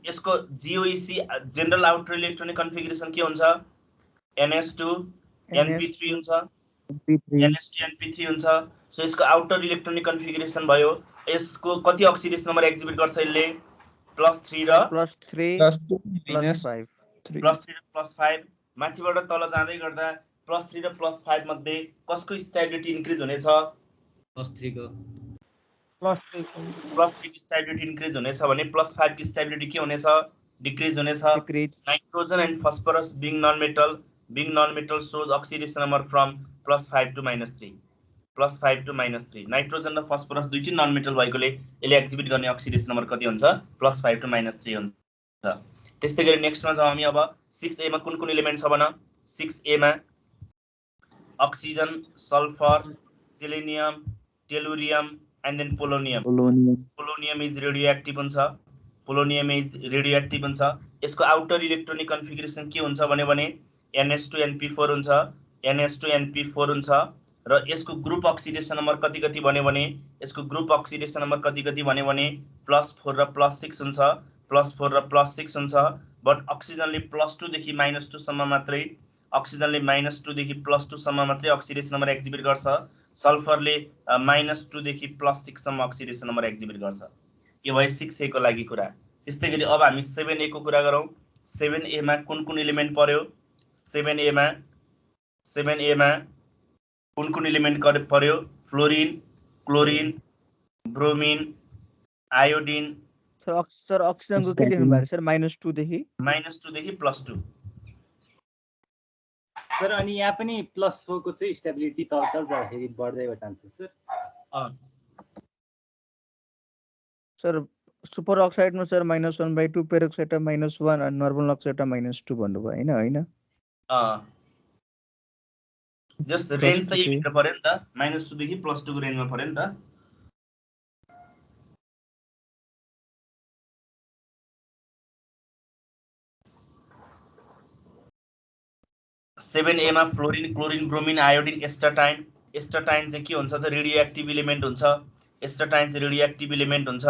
यसको GOEC general outer electronic configuration के हुन्छ? NH2 NP3 हुन्छ, NH2 NP3 हुन्छ। सो यसको आउटर इलेक्ट्रोनिक कन्फिगरेसन भयो। यसको कति अक्सिडेसन नम्बर एक्जिबिट गर्छ यसले? +3 र +2 +5 +3 र +5 माथिबाट तल जाँदै गर्दा +3 र +5 मध्ये कसको स्टेबिलिटी इन्क्रिज हुनेछ? +3 को +3 की स्टेबिलिटी इन्क्रिज हुनेछ भने +5 की स्टेबिलिटी के हुनेछ? डिक्रिज हुनेछ। Nitrogen and phosphorus being non metal shows oxidation number from +5 to -3 +5 to -3 nitrogen र फस्फरस दुईटै नन मेटल भएकोले यसले एक्जिबिट गर्ने अक्सिडेसन नम्बर कति हुन्छ? +5 to -3 हुन्छ। त्यस्तै गरी नेक्स्टमा जाउँ हामी। अब 6A मा कुन कुन एलिमेन्ट छ भन? 6A मा oxygen, sulphur, selenium, tellurium and then polonium. Polonium is radioactive हुन्छ। पोलोनियम इज रेडियोएक्टिभ हुन्छ। यसको आउटर इलेक्ट्रोनिक कन्फिगरेसन के हुन्छ भने NH2 NP4 हुन्छ, NH2 NP4 हुन्छ। र यसको ग्रुप अक्सिडेसन नम्बर कति कति भन्यो भने यसको ग्रुप अक्सिडेसन नम्बर कति कति भन्यो भने +4 र +6 हुन्छ, +4 र +6 हुन्छ। बट अक्सिजनले +2 देखि -2 सम्म मात्रै, अक्सिजनले -2 देखि +2 सम्म मात्रै अक्सिडेसन नम्बर एक्जिबिट गर्छ। सल्फरले -2 देखि +6 सम्म अक्सिडेसन नम्बर एक्जिबिट गर्छ। यो भयो 6A को लागि कुरा। त्यस्तै गरी अब हामी 7A को कुरा गरौँ। 7A मा कुन कुन एलिमेन्ट पर्यो? 7A मा कुन कुन एलिमेन्ट पर्यो? Fluorine, chlorine, bromine, iodine. Sir अक्सिजनको के लेख्नु भएको सर? -2 देखि +2 सर। अनि यहाँ पनि +4 को चाहिँ स्टेबिलिटी तल जाँदाखेरि बढ्दै जान्छ सर। सर सुपर अक्साइडमा सर -1/2, पेरोक्साइडमा -1 अनि नर्मल अक्साइडमा -2 भन्नुभयो हैन? जस्ट रेन्ज त यही भित्र पर्यो नि त, -2 देखि +2 को रेन्जमा पर्यो नि त। सेभेन ए मा फ्लोरिन, क्लोरिन, ब्रोमिन, आयोडिन, एस्टाटाइन। एस्टाटाइन चाहिँ के हुन्छ त रेडियो एक्टिभ इलिमेन्ट हुन्छ एस्टाटाइन चाहिँ रेडियो एक्टिभ इलिमेन्ट हुन्छ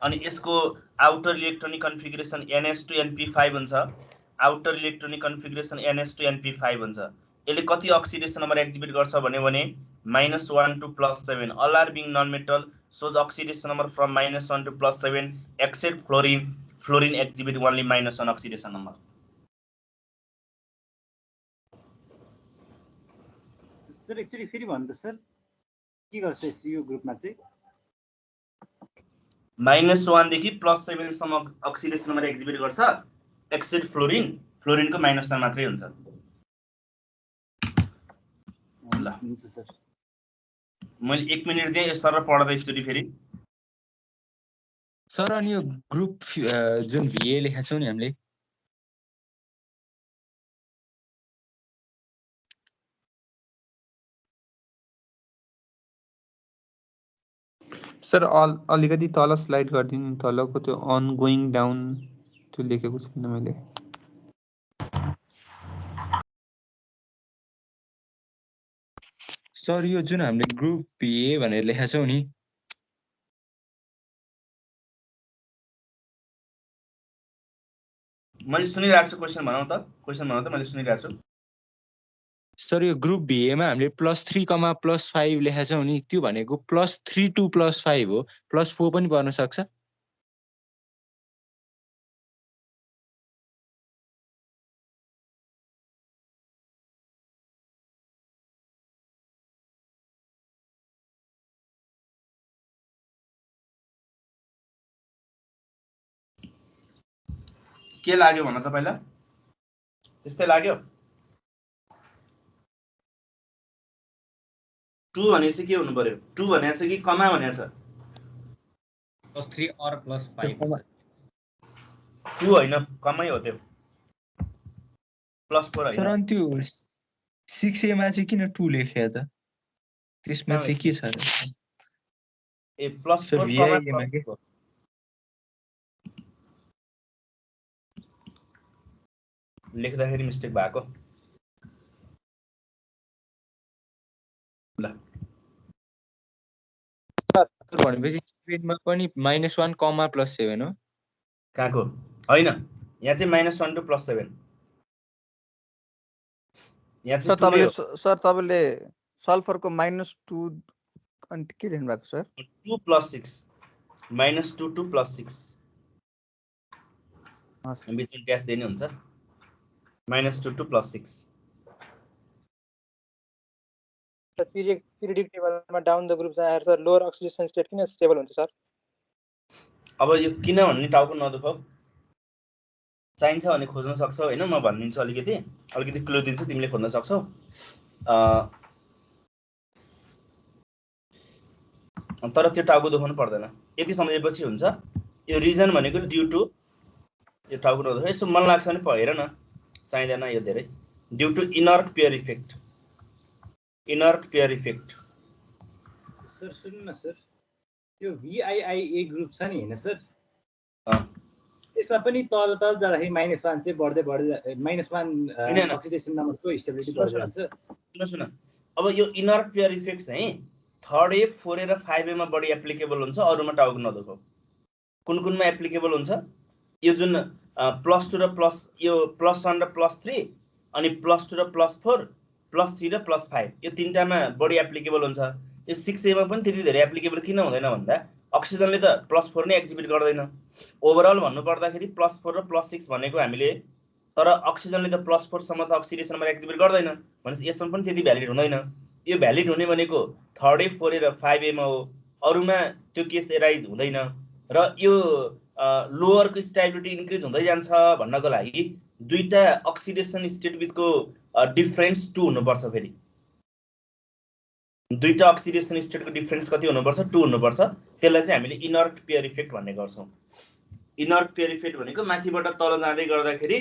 अनि यसको आउटर इलेक्ट्रोनिक कन्फिगरेसन NS2NP5 हुन्छ आउटर इलेक्ट्रोनिक कन्फिगरेसन NS2NP5 हुन्छ यसले कति अक्सिडेसन नम्बर एक्जिबिट गर्छ भने -1 to +7 all are being non-metal shows oxidation number from -1 to +7 except fluorine exhibit only -1 oxidation number. Sir actually फेरि भन्नु त सर के गर्छ यो ग्रुपमा चाहिँ -1 देखि +7 सम्म अक्सिडेसन नम्बर एक्जिबिट गर्छ एक्सेप्ट फ्लोरिनको -1 मात्रै हुन्छ ल हुन्छ सर मैले 1 मिनेट दिएँ यो सर पढ्दै स्टोरी फेरि सर अनि यो ग्रुप जुन VA लेखेको छौँ नि हामीले सर अलिकति तल स्लाइड गरिदिनु तलको त्यो अन गोइङ डाउन त्यो लेखेको छैन मैले सर यो जुन हामीले ग्रुप VA भनेर लेखेको छौँ नि मैले सुनिरहेको छु क्वेशन भनौँ त मैले सुनिरहेको छु सर यो ग्रुप VA मा हामीले +3, +5 लेखेको छौँ नि त्यो भनेको +3 to +5 हो +4 पनि पर्न सक्छ के लाग्यो भन तपाईलाई त्यस्तै लाग्यो 2 भनेपछि के हुनु पर्यो 2 भनेछ कि कमा भनेछ +3 or +5 2 हैन कमै हो त्यो +4 हैन सर अनि त्यो 6A मा चाहिँ किन 2 लेखेको त त्यसमा चाहिँ के छ र ए +4 कमा +4 लेख्दाखेरि मिस्टेक भएको ल सर भनेपछि स्क्रिनमा पनि -1, +7 हो कहाँको हैन यहाँ चाहिँ -1 to +7 यहाँ चाहिँ सर तपाईले सल्फरको -2 अनि के लेख्नु भएको सर 2 + 6 -2 to +6 बिचमा ड्यास दिने हुन्छ -2 to +6 पिरियडिक टेबलमा डाउन द ग्रुप आएर सर लोअर अक्सिडेसन स्टेट किन स्टेबल हुन्छ सर अब यो किन भन्ने टाउको नदुखाउ चाहिन्छ भने खोज्न सक्छौ हैन म भनिदिन्छु अलिकति क्लु दिन्छु तिमीले खोज्न सक्छौ तर त्यो टाउको दुखाउनु पर्दैन यति समझेपछि हुन्छ यो रिजन भनेको ड्यू टु यो टाउको नदुखाउ यसो मन लाग्छ भने हेर न चाहिँदैन यो धेरै due to inert pair effect sir सुन्नु न सर यो VIIA ग्रुप छ नि हैन सर त्यसमा पनि तल जाँदाखेरि -1 चाहिँ बढ्दै -1 अक्सिडेसन नम्बरको स्टेबिलिटी बढ्दै जान्छ सुन अब यो इनर्ट पेयर इफेक्ट चाहिँ 3A 4A र 5A मा बढी एप्लिकेबल हुन्छ अरुमा टाउको नदुखाउ कुनमा एप्लिकेबल हुन्छ यो जुन +2 र यो +1 र +3 अनि +2 र +4 +3 र +5 यो तीनटामा बढी एप्लिकेबल हुन्छ यो 6A मा पनि त्यति धेरै एप्लिकेबल किन हुँदैन भन्दा अक्सिजनले त +4 नै एक्जिबिट गर्दैन ओभरअल भन्नु पर्दाखेरि +4 र +6 भनेको हामीले तर अक्सिजनले त +4 सम्म त अक्सिडेसन नम्बर एक्जिबिट गर्दैन भनेपछि यसमा पनि त्यति भ्यालिड हुँदैन यो भ्यालिड हुने भनेको 3A 4A र 5A मा हो अरुमा त्यो केस एराइज हुँदैन र यो लोअरको स्टेबिलिटी इन्क्रिज हुँदै जान्छ भन्नको लागि दुईटा अक्सिडेसन स्टेट बिचको डिफरेन्स 2 हुनुपर्छ फेरि दुईटा अक्सिडेसन स्टेटको डिफरेन्स कति हुनुपर्छ 2 हुनुपर्छ त्यसलाई चाहिँ हामीले इनर्ट पेयर इफेक्ट भन्ने गर्छौं इनर्ट पेयर इफेक्ट भनेको माथिबाट तल जाँदै गर्दाखेरि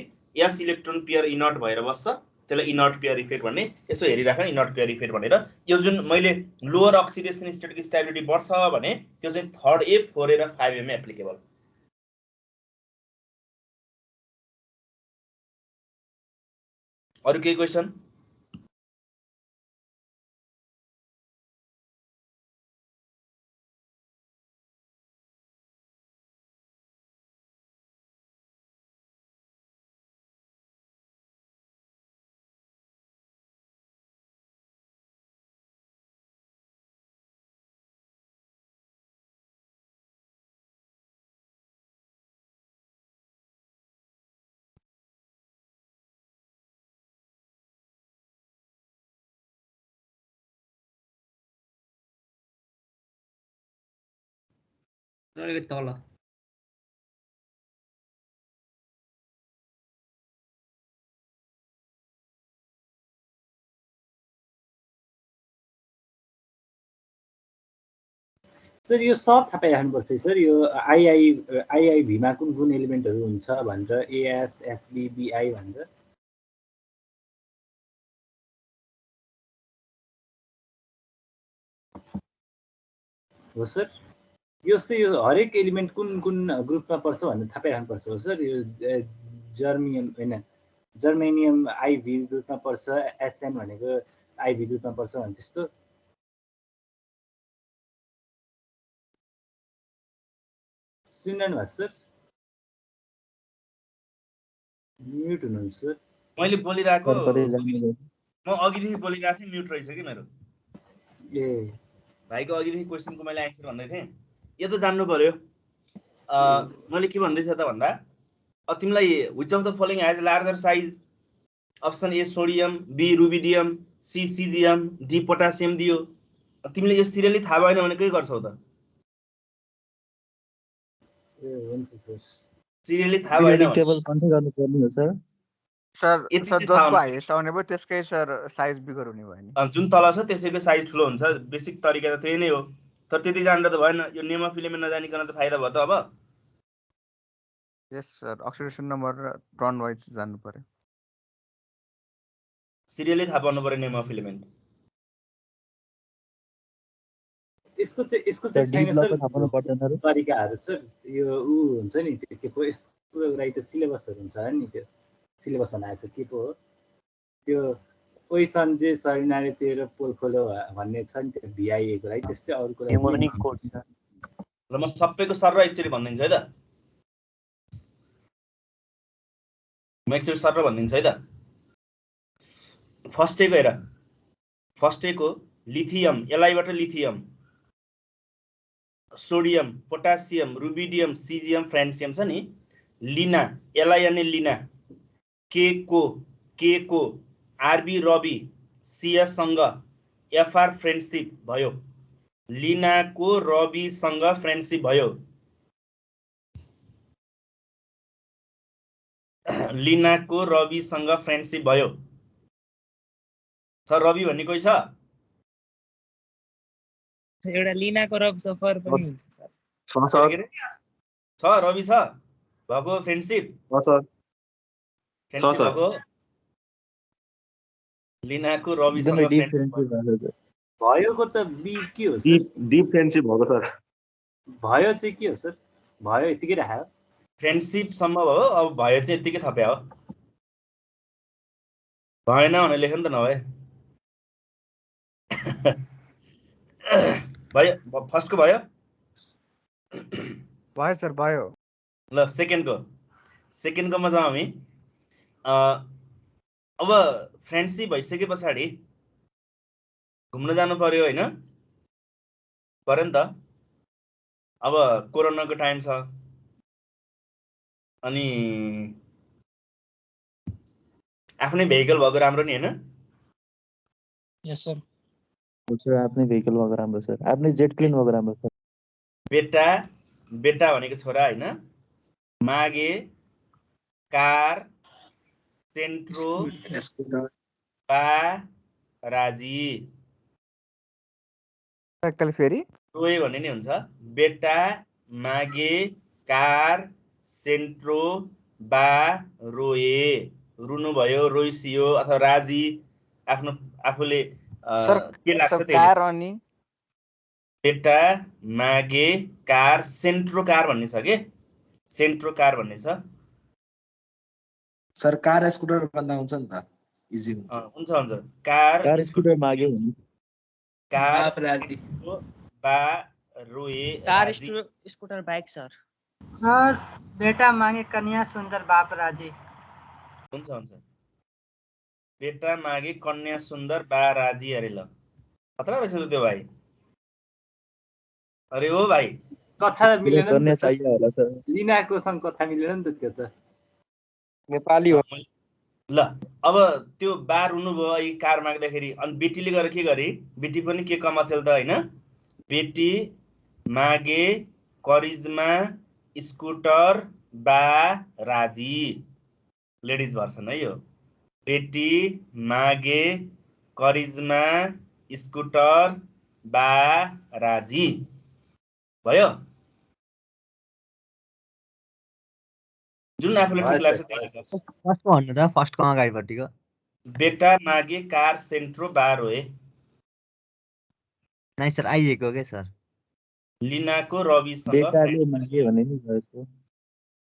s इलेक्ट्रोन पेयर इनर्ट भएर बस्छ त्यसलाई इनर्ट पेयर इफेक्ट भन्ने यसो हेरिराख्नु इनर्ट पेयर इफेक्ट भनेर यो जुन मैले लोअर अक्सिडेसन स्टेटको स्टेबिलिटी बढ्छ भने त्यो चाहिँ 3A 4A र 5A मा एप्लिकेबल अरु केही क्वेशन अलिकति तल सर यो सब थाहा पाइराख्नुपर्छ है सर, यो आइआइभीमा कुन कुन एलिमेन्टहरू हुन्छ भनेर, एएस एसबी बिआई भनेर। हो सर, यो चाहिँ यो हरेक एलिमेन्ट कुन कुन ग्रुपमा पर्छ भनेर थाहा पाइराख्नुपर्छ हो सर। यो जर्मियम होइन, जर्मेनियम आइभी ग्रुपमा पर्छ, एसएन भनेको आइभी ग्रुपमा पर्छ भने त्यस्तो। सुन्नु भएको सर? म्युट हुनुहुन्छ सर। मैले बोलिरहेको जान्नु म अघिदेखि बोलिरहेको थिएँ, म्युट रहेछ कि मेरो। ए भाइको अघिदेखि क्वेसनको मैले एन्सर भन्दै थिएँ। यो त जान्नु पर्यो। मैले के भन्दै थिएँ त भन्दा, तिमीलाई which of the following has larger size? Option A sodium, B rubidium, C caesium, D potassium दियो। तिमीले यो सिरियली थाहा भएन भने के गर्छौ त? ए हुन्छ सर। सिरियली थाहा भएन भने टेबल कन्ट्रोल गर्नुपर्ने हो सर। सर यति सर चाहिँ थाहा जसको हुनु- हाइएस्ट आउने भयो त्यसकै सर साइज बिगर हुने भयो नि। जुन तल छ त्यसैको साइज ठुलो हुन्छ। बेसिक तरिका त त्यही नै हो। तर त्यति जानेर त भएन। यो नेम अफ इलिमेन्ट नजानिकन त फाइदा भयो त अब। यस सर, अक्सिडेसन नम्बर र टर्न वाइज जान्नु पर्यो। सिरियली थाहा पाउनु पर्यो नेम अफ इलिमेन्ट। यसको चाहिँ छैन सर थाहा पाउनु पर्दैन र। तरिकाहरू सर। यो ऊ हुन्छ नि त्यो के पो, यसको लागि त सिलेबसहरू हुन्छ नि, त्यो सिलेबस बनाएको छ के पो हो त्यो, क्वेसन जे सरिनाले तेरो पोल खोलो भन्ने छ नि, त्यो भिआइएको लागि। त्यस्तै अरूको लागि ल म सबैको सर एकचोटि भनिदिन्छु है त। म एकचोटि सर भनिदिन्छु है त। फर्स्टैको हेर, फर्स्टैको लिथियम, एलआईबाट lithium, sodium, potassium, rubidium, caesium, francium छ नि। लिना, एलआई अनि लिना, के को आरबी रबी, सीएस सँग एफआर फ्रेन्डशिप भयो। लिनाको रबीसँग फ्रेन्डशिप भयो। लिनाको रबीसँग फ्रेन्डशिप भयो। सर रवि भन्ने कोही छ? एउटा लिनाको रब सफर पनि हुन्छ सर। छ रवि छ भएको फ्रेन्डशिप? फ्रेन्डशिप भएको लिनाको रविसँग फ्रेन्डशिप भयोको त बी के हो सर? डीप फ्रेन्डशिप भएको सर। भयो चाहिँ के हो सर? भयो यतिकै राख्यो। फ्रेन्डशिप सम्म भयो, अब भयो चाहिँ यतिकै थप्या हो। भएन भने लेख नि त नभए। भयो फर्स्टको भयो? भयो सर भयो। ल सेकेन्डकोमा जाउँ हामी। अब फ्रेन्डशिप भइसके पछाडि घुम्न जानु पर्यो होइन? पर्यो नि त। अब कोरोनाको टाइम छ अनि आफ्नै भेहिकल भएको राम्रो नि होइन? यस सर। आफ्नै भेहिकल भएको राम्रो सर, आफ्नै जेट प्लेन भएको राम्रो सर। बेटा भनेको छोरा होइन? मागे, कार, सेन्ट्रो, बा, राजी। एकताल फेरि रोए भन्ने नि हुन्छ। बेटा, मागे, कार, सेन्ट्रो, बा, रोए। रुनु भयो, रोइसियो अथवा राजी, आफ्नो आफूले के लाग्छ सर त्यही। कार अनि बेटा, मागे, कार, सेन्ट्रो कार भन्ने छ के? सेन्ट्रो कार भन्ने छ। सर कार स्कुटर भन्दा हुन्छ नि त, इजी हुन्छ। हुन्छ कार स्कुटर मागे हुने। कार राजी, बा, रोए, car scooter bike sir. Sir बेटा मागे कन्या सुन्दर बाप राजी। हुन्छ बेटा मागे कन्या सुन्दर बा राजी। अरे ल खतरा रहेछ त त्यो भाइ। अरे ओ भाइ कथा मिलेन नि त चाहियो होला सर। लिनाको सँग कथा मिलेन नि त त्यो त नेपाली हो। ल अब त्यो बा रुनु भयो यी कार माग्दाखेरि। अनि बेटीले गएर के गरे? बेटी पनि के कमाचेल त होइन? बेटी मागे करिज्मा स्कुटर बा राजी लेडिज भर्सन है यो बेटी मागे करिज्मा स्कुटर बा राजी भयो जुन आफूलाई ठिक लाग्छ त्यही लेख फर्स्टमा भन्नु त फर्स्टको अगाडिपट्टिको बेटा मागे कार सेन्ट्रो बा रोए नाइ सर आइएको के सर लिनाको रविसँग बेटाले मागे भने नि भयो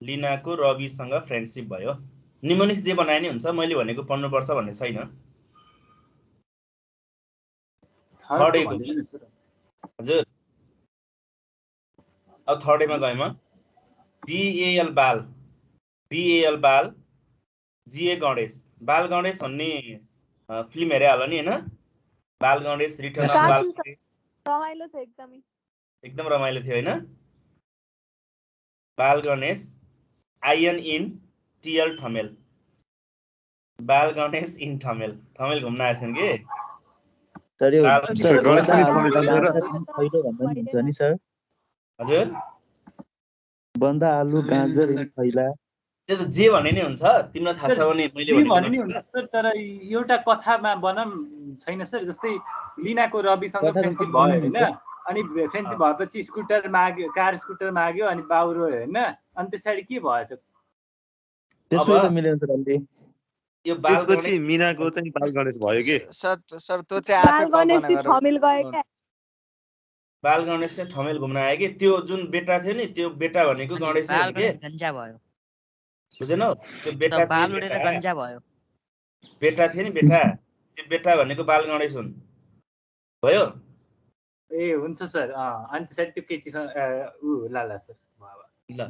लिनाको रविसँग फ्रेन्डसिप भयो निमोनिक्स जे बनाए नि हुन्छ मैले भनेको पढ्नुपर्छ भन्ने छैन थर्ड हजुर अब थर्ड एमा गएमा बीएल बाल जीए गणेश बाल गणेश भन्ने फिल्म हेरे होला नि हैन बाल गणेश रिटर्न अफ बाल गणेश रमाइलो छ एकदमै एकदम रमाइलो थियो हैन बाल गणेश आइएन इन टीएल ठमेल बाल गणेश इन ठमेल ठमेल घुम्न आएछन् के सर यो सर गणेश पनि ठमेल खैलो भन्दा नि हुन्छ नि सर हजुर बन्दा आलु गाजर खैला त्यो त जे भने नि हुन्छ तिमीलाई थाहा छ भने मैले भने नि हुन्छ सर तर एउटा कथामा बनम छैन सर जस्तै लिनाको रविसँग फ्रेन्डसिप भयो हैन अनि फ्रेन्डसिप भएपछि स्कुटर माग्यो कार स्कुटर माग्यो अनि बाउरो हैन अनि त्यसैले के भयो त त्यसपछि त मिलेन सर अलि यो त्यसपछि मिनाको चाहिँ बाल गणेश भयो के सर त्यो चाहिँ बाल गणेश ठमेल गयो के बाल गणेश चाहिँ ठमेल घुम्न आयो कि त्यो जुन बेटा थियो नि त्यो बेटा भनेको गणेश हो के गन्जा भयो बुझेनौ त्यो बेटा बाल उडेर गन्जा भयो बेटा थियो नि बेटा त्यो बेटा भनेको बाल गणेश हुन् भयो ए हुन्छ सर अनि त्यसैले त्यो केटीसँग उ लाला सर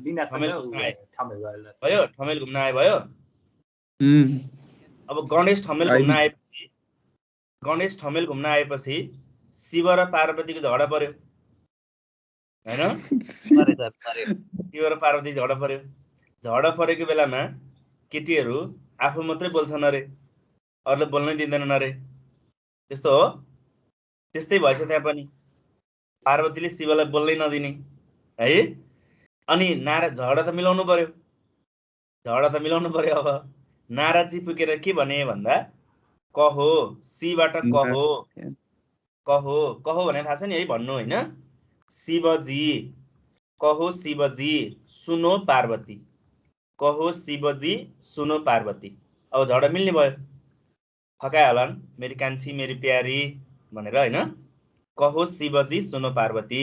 लिना ठमेल भयो ठमेल घुम्न आयो भयो अब गणेश ठमेल घुम्न आएपछि शिव र पार्वतीको झगडा पर्यो हैन शिव र पार्वती झगडा पर्यो झगडा परेको बेलामा केटीहरू आफू मात्रै बोल्छन् अरे अरूले बोल्नै दिँदैनन् अरे त्यस्तो हो त्यस्तै भएछ त्यहाँ पनि पार्वतीले शिवलाई बोल्नै नदिने है अनि नारा झगडा त मिलाउनु पर्यो अब नारा चाहिँ पुगेर के भने भन्दा कहो सीबाट कहो भने थाहा छ नि है भन्नु होइन शिवजी कहो शिवजी सुनो पार्वती कहो शिवजी सुनो पार्वती अब झगडा मिल्ने भयो फकायो होला मेरी कान्छी मेरी प्यारी भनेर हैन कहो शिवजी सुनो पार्वती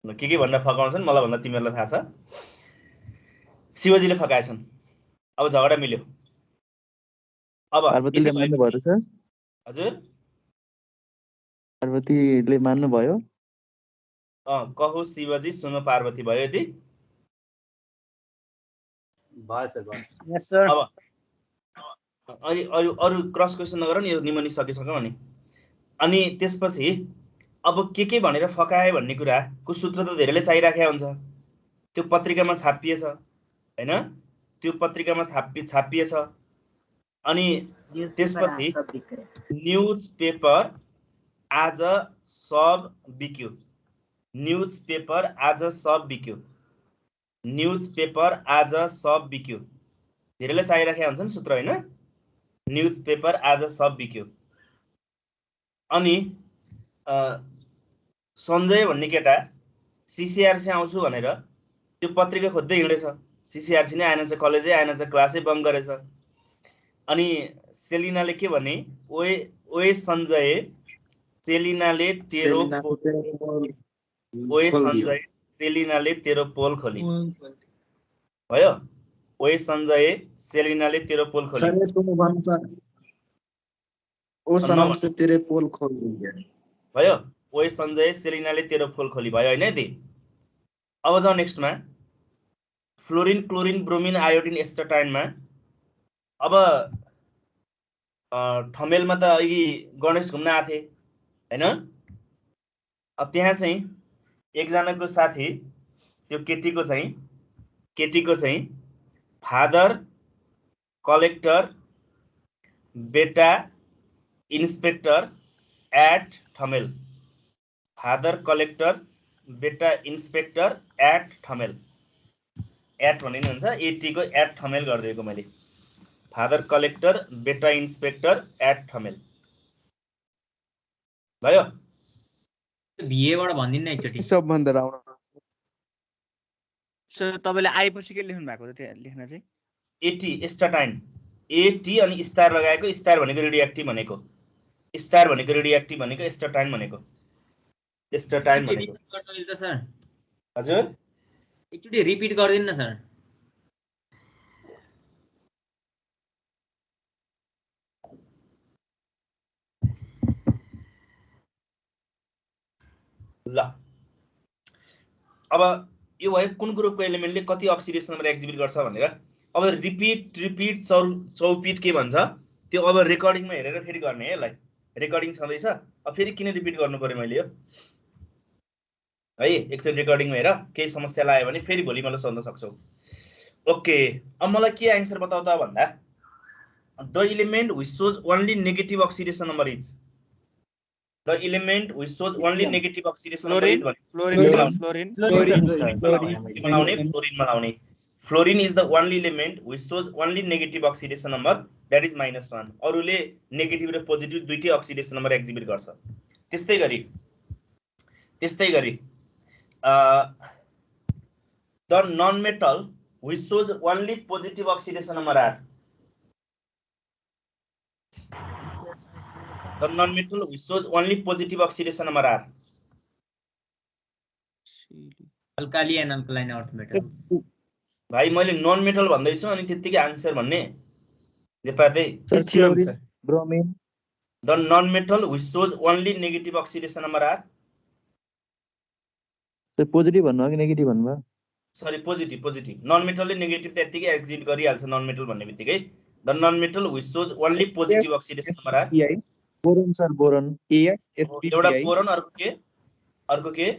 के भनेर फकाउँछन् मलाई भन्दा तिमीहरूलाई थाहा छ शिवजीले फकाएछन् अब झगडा मिल्यो अब पार्वतीले मान्नु भयो सर हजुर पार्वतीले मान्नु भयो कहो शिवजी सुनो पार्वती भयो यति भयो सर अब अरू क्रस क्वेसन नगर नि यो निमोनिक सकिसक्यो भने अनि त्यसपछि अब के भनेर फकाए भन्ने कुराको सूत्र त धेरैले चाहिराखेको हुन्छ त्यो पत्रिकामा छापिएछ हैन त्यो पत्रिकामा छापिएछ अनि त्यसपछि न्यूज पेपर आज सब बिक्यो न्यूज पेपर आज सब बिक्यो धेरैले चाहिराखेका हुन्छन् सूत्र हैन न्यूज पेपर आज सब बिक्यो अनि सञ्जय भन्ने केटा सीसीआरसी आउँछु भनेर त्यो पत्रिका खोज्दै हिँडेछ सीसीआरसी नै आएनछ कलेजै आएनछ क्लासै बङ्क गरेछ अनि सेलिनाले के भने ओए सञ्जय सेलिनाले तेरो पोल खोली भयो ओए सञ्जय सेलिनाले तेरो पोल खोली ओ सनम से तेरे पोल खोल दिया भयो ओए सञ्जय सेलिनाले तेरो पोल खोली भयो हैन यति अब जाऊ नेक्स्टमा फ्लोरिन क्लोरिन ब्रोमिन आयोडिन एस्टाटाइनमा अब ठमेलमा त अघि गणेश घुम्न आथे हैन अब त्यहाँ चाहिँ एकजनाको साथी त्यो केटीको चाहिँ फादर कलेक्टर बेटा inspector at Thamel father collector बेटा इन्स्पेक्टर एट ठमेल एट भन्ने हुन्छ 80 को एट ठमेल गरिदिएको मैले फादर कलेक्टर बेटा इन्स्पेक्टर एट ठमेल भयो भिए बाट भन्दिन एकचोटी सबभन्दा राम्रो सर तपाईले आएपछि के लेख्नु भएको थियो लेख्न चाहिँ 80 स्टाटाइन एटी अनि स्टार लगाएको स्टार भनेको रेडियोएक्टिभ भनेको स्टार भनेको रेडियोएक्टिभ भनेको स्टाटाइन भनेको स्टाटाइन भनेको गर्न मिल्छ सर हजुर एकचोटी रिपिट गर्दिन न सर ल अब यो भयो कुन ग्रुपको एलिमेन्टले कति अक्सिडेसन नम्बर एक्जिबिट गर्छ भनेर अब रिपिट चौपिट के भन्छ त्यो अब रेकर्डिङमा हेरेर फेरि गर्ने है यसलाई रेकर्डिङ छँदैछ अब फेरि किन रिपिट गर्नु पर्यो मैले यो है एकचोटि रेकर्डिङमा हेर केही समस्या लाग्यो भने फेरि भोलि मलाई सोध्न सक्छौ ओके अब मलाई के आन्सर बताउ त भन्दा the element which shows only negative oxidation number is the element which shows only negative oxidation number is fluorine fluorine बनाउने fluorine is the only element which shows only negative oxidation number that is -1 अरुले negative र positive दुईटै oxidation number exhibit गर्छ त्यस्तै गरी the non metal which shows only positive oxidation number are the non metal which shows only positive oxidation number are alkali and alkaline earth metal भाइ मैले non metal भन्दै छु अनि त्यतिकै आन्सर भन्ने जेपादै bromine the non metal which shows only negative oxidation number are sir positive भन्नु हो कि नेगेटिभ भन्नु सरी पोजिटिभ नन मेटलले नेगेटिभ त्यतिकै एक्जिट गरिहाल्छ नन मेटल भन्ने बित्तिकै the non metal which shows only positive oxidation number are boron sir boron एउटा बोरोन अर्को के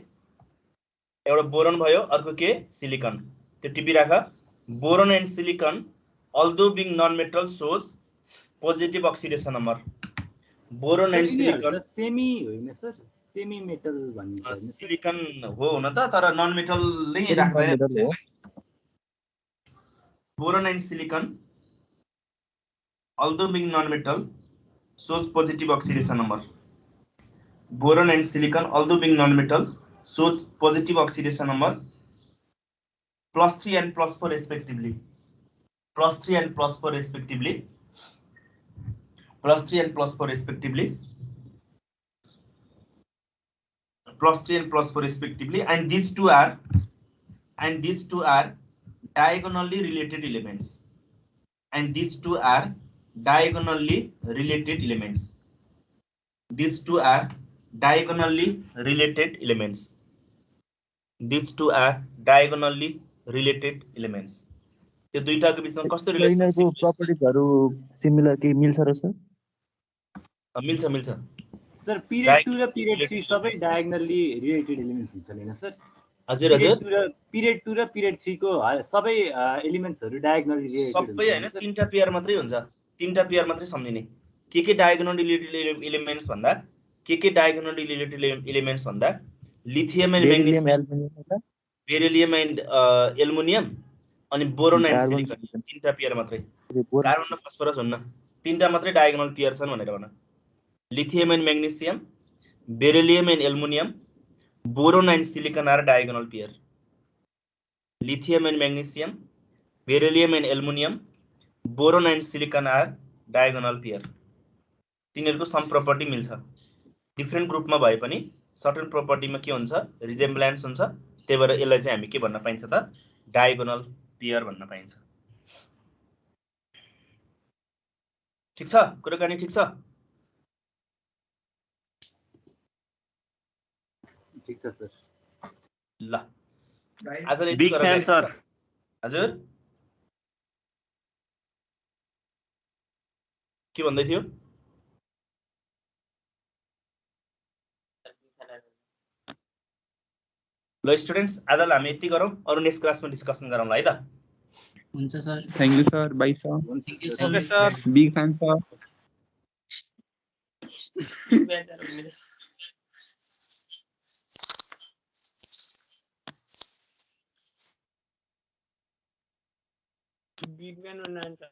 एउटा बोरोन भयो अर्को के सिलिकन त्यो टिपी राख boron and silicon although being non metal shows positive oxidation number boron and silicon semi होइन सर सेमी मेटल भन्छ सिलिकन हो हुन त तर नन मेटल नै राख्दैन boron and silicon although being non metal shows positive oxidation number boron and silicon although being non metal shows positive oxidation number +3 and +4 respectively. +3 and +4 respectively. +3 and +4 respectively. +3 and +4 respectively. And these two are diagonally related elements. And these two are diagonally related elements. These two are diagonally related elements. These two are diagonally related elements. यो दुईटाको बीचमा कस्तो relationship प्रपर्टिजहरु similar के मिल्छ र sir मिल्छ sir period 2 र period 3 सबै diagonally related elements हुन्छ हैन सर हजुर पिरियड 2 र पिरियड 3 को सबै एलिमेन्ट्सहरु डायगोनली रिलेटेड सबै हैन तीनटा पेयर मात्रै हुन्छ तीनटा पेयर मात्रै सम्झिने के डायगोनली रिलेटेड एलिमेन्ट्स भन्दा के डायगोनली रिलेटेड एलिमेन्ट्स भन्दा lithium and magnesium beryllium and aluminium अनि बोरोन एन्ड सिलिकन तीनटा पेयर मात्रै कार्बन र फस्फरस हुन्न तीनटा मात्रै डायगोनल पेयर छन् भनेर भन्न lithium and magnesium beryllium and aluminium boron and silicon are diagonal pair lithium and magnesium beryllium and aluminium boron and silicon are diagonal pair तिनीहरुको सम प्रपर्टी मिल्छ डिफरेन्ट ग्रुपमा भए पनि सर्टेन प्रपर्टीमा के हुन्छ रिजेम्ब्लेन्स हुन्छ त्यही भएर यसलाई चाहिँ हामी के भन्न पाइन्छ त डायगोनल पेयर भन्न पाइन्छ ठीक छ कुराकानी ठीक छ सर ल आजले बिग फ्यान सर हजुर के भन्दै थियो ल स्टुडेन्ट्स आजलाई हामी यति गरौँ अरु नेक्स्ट क्लासमा डिस्कसन गरौँला है त हुन्छ sir thank you sir bye sir thank you sir big fan sir big bang भन्नु आन्छ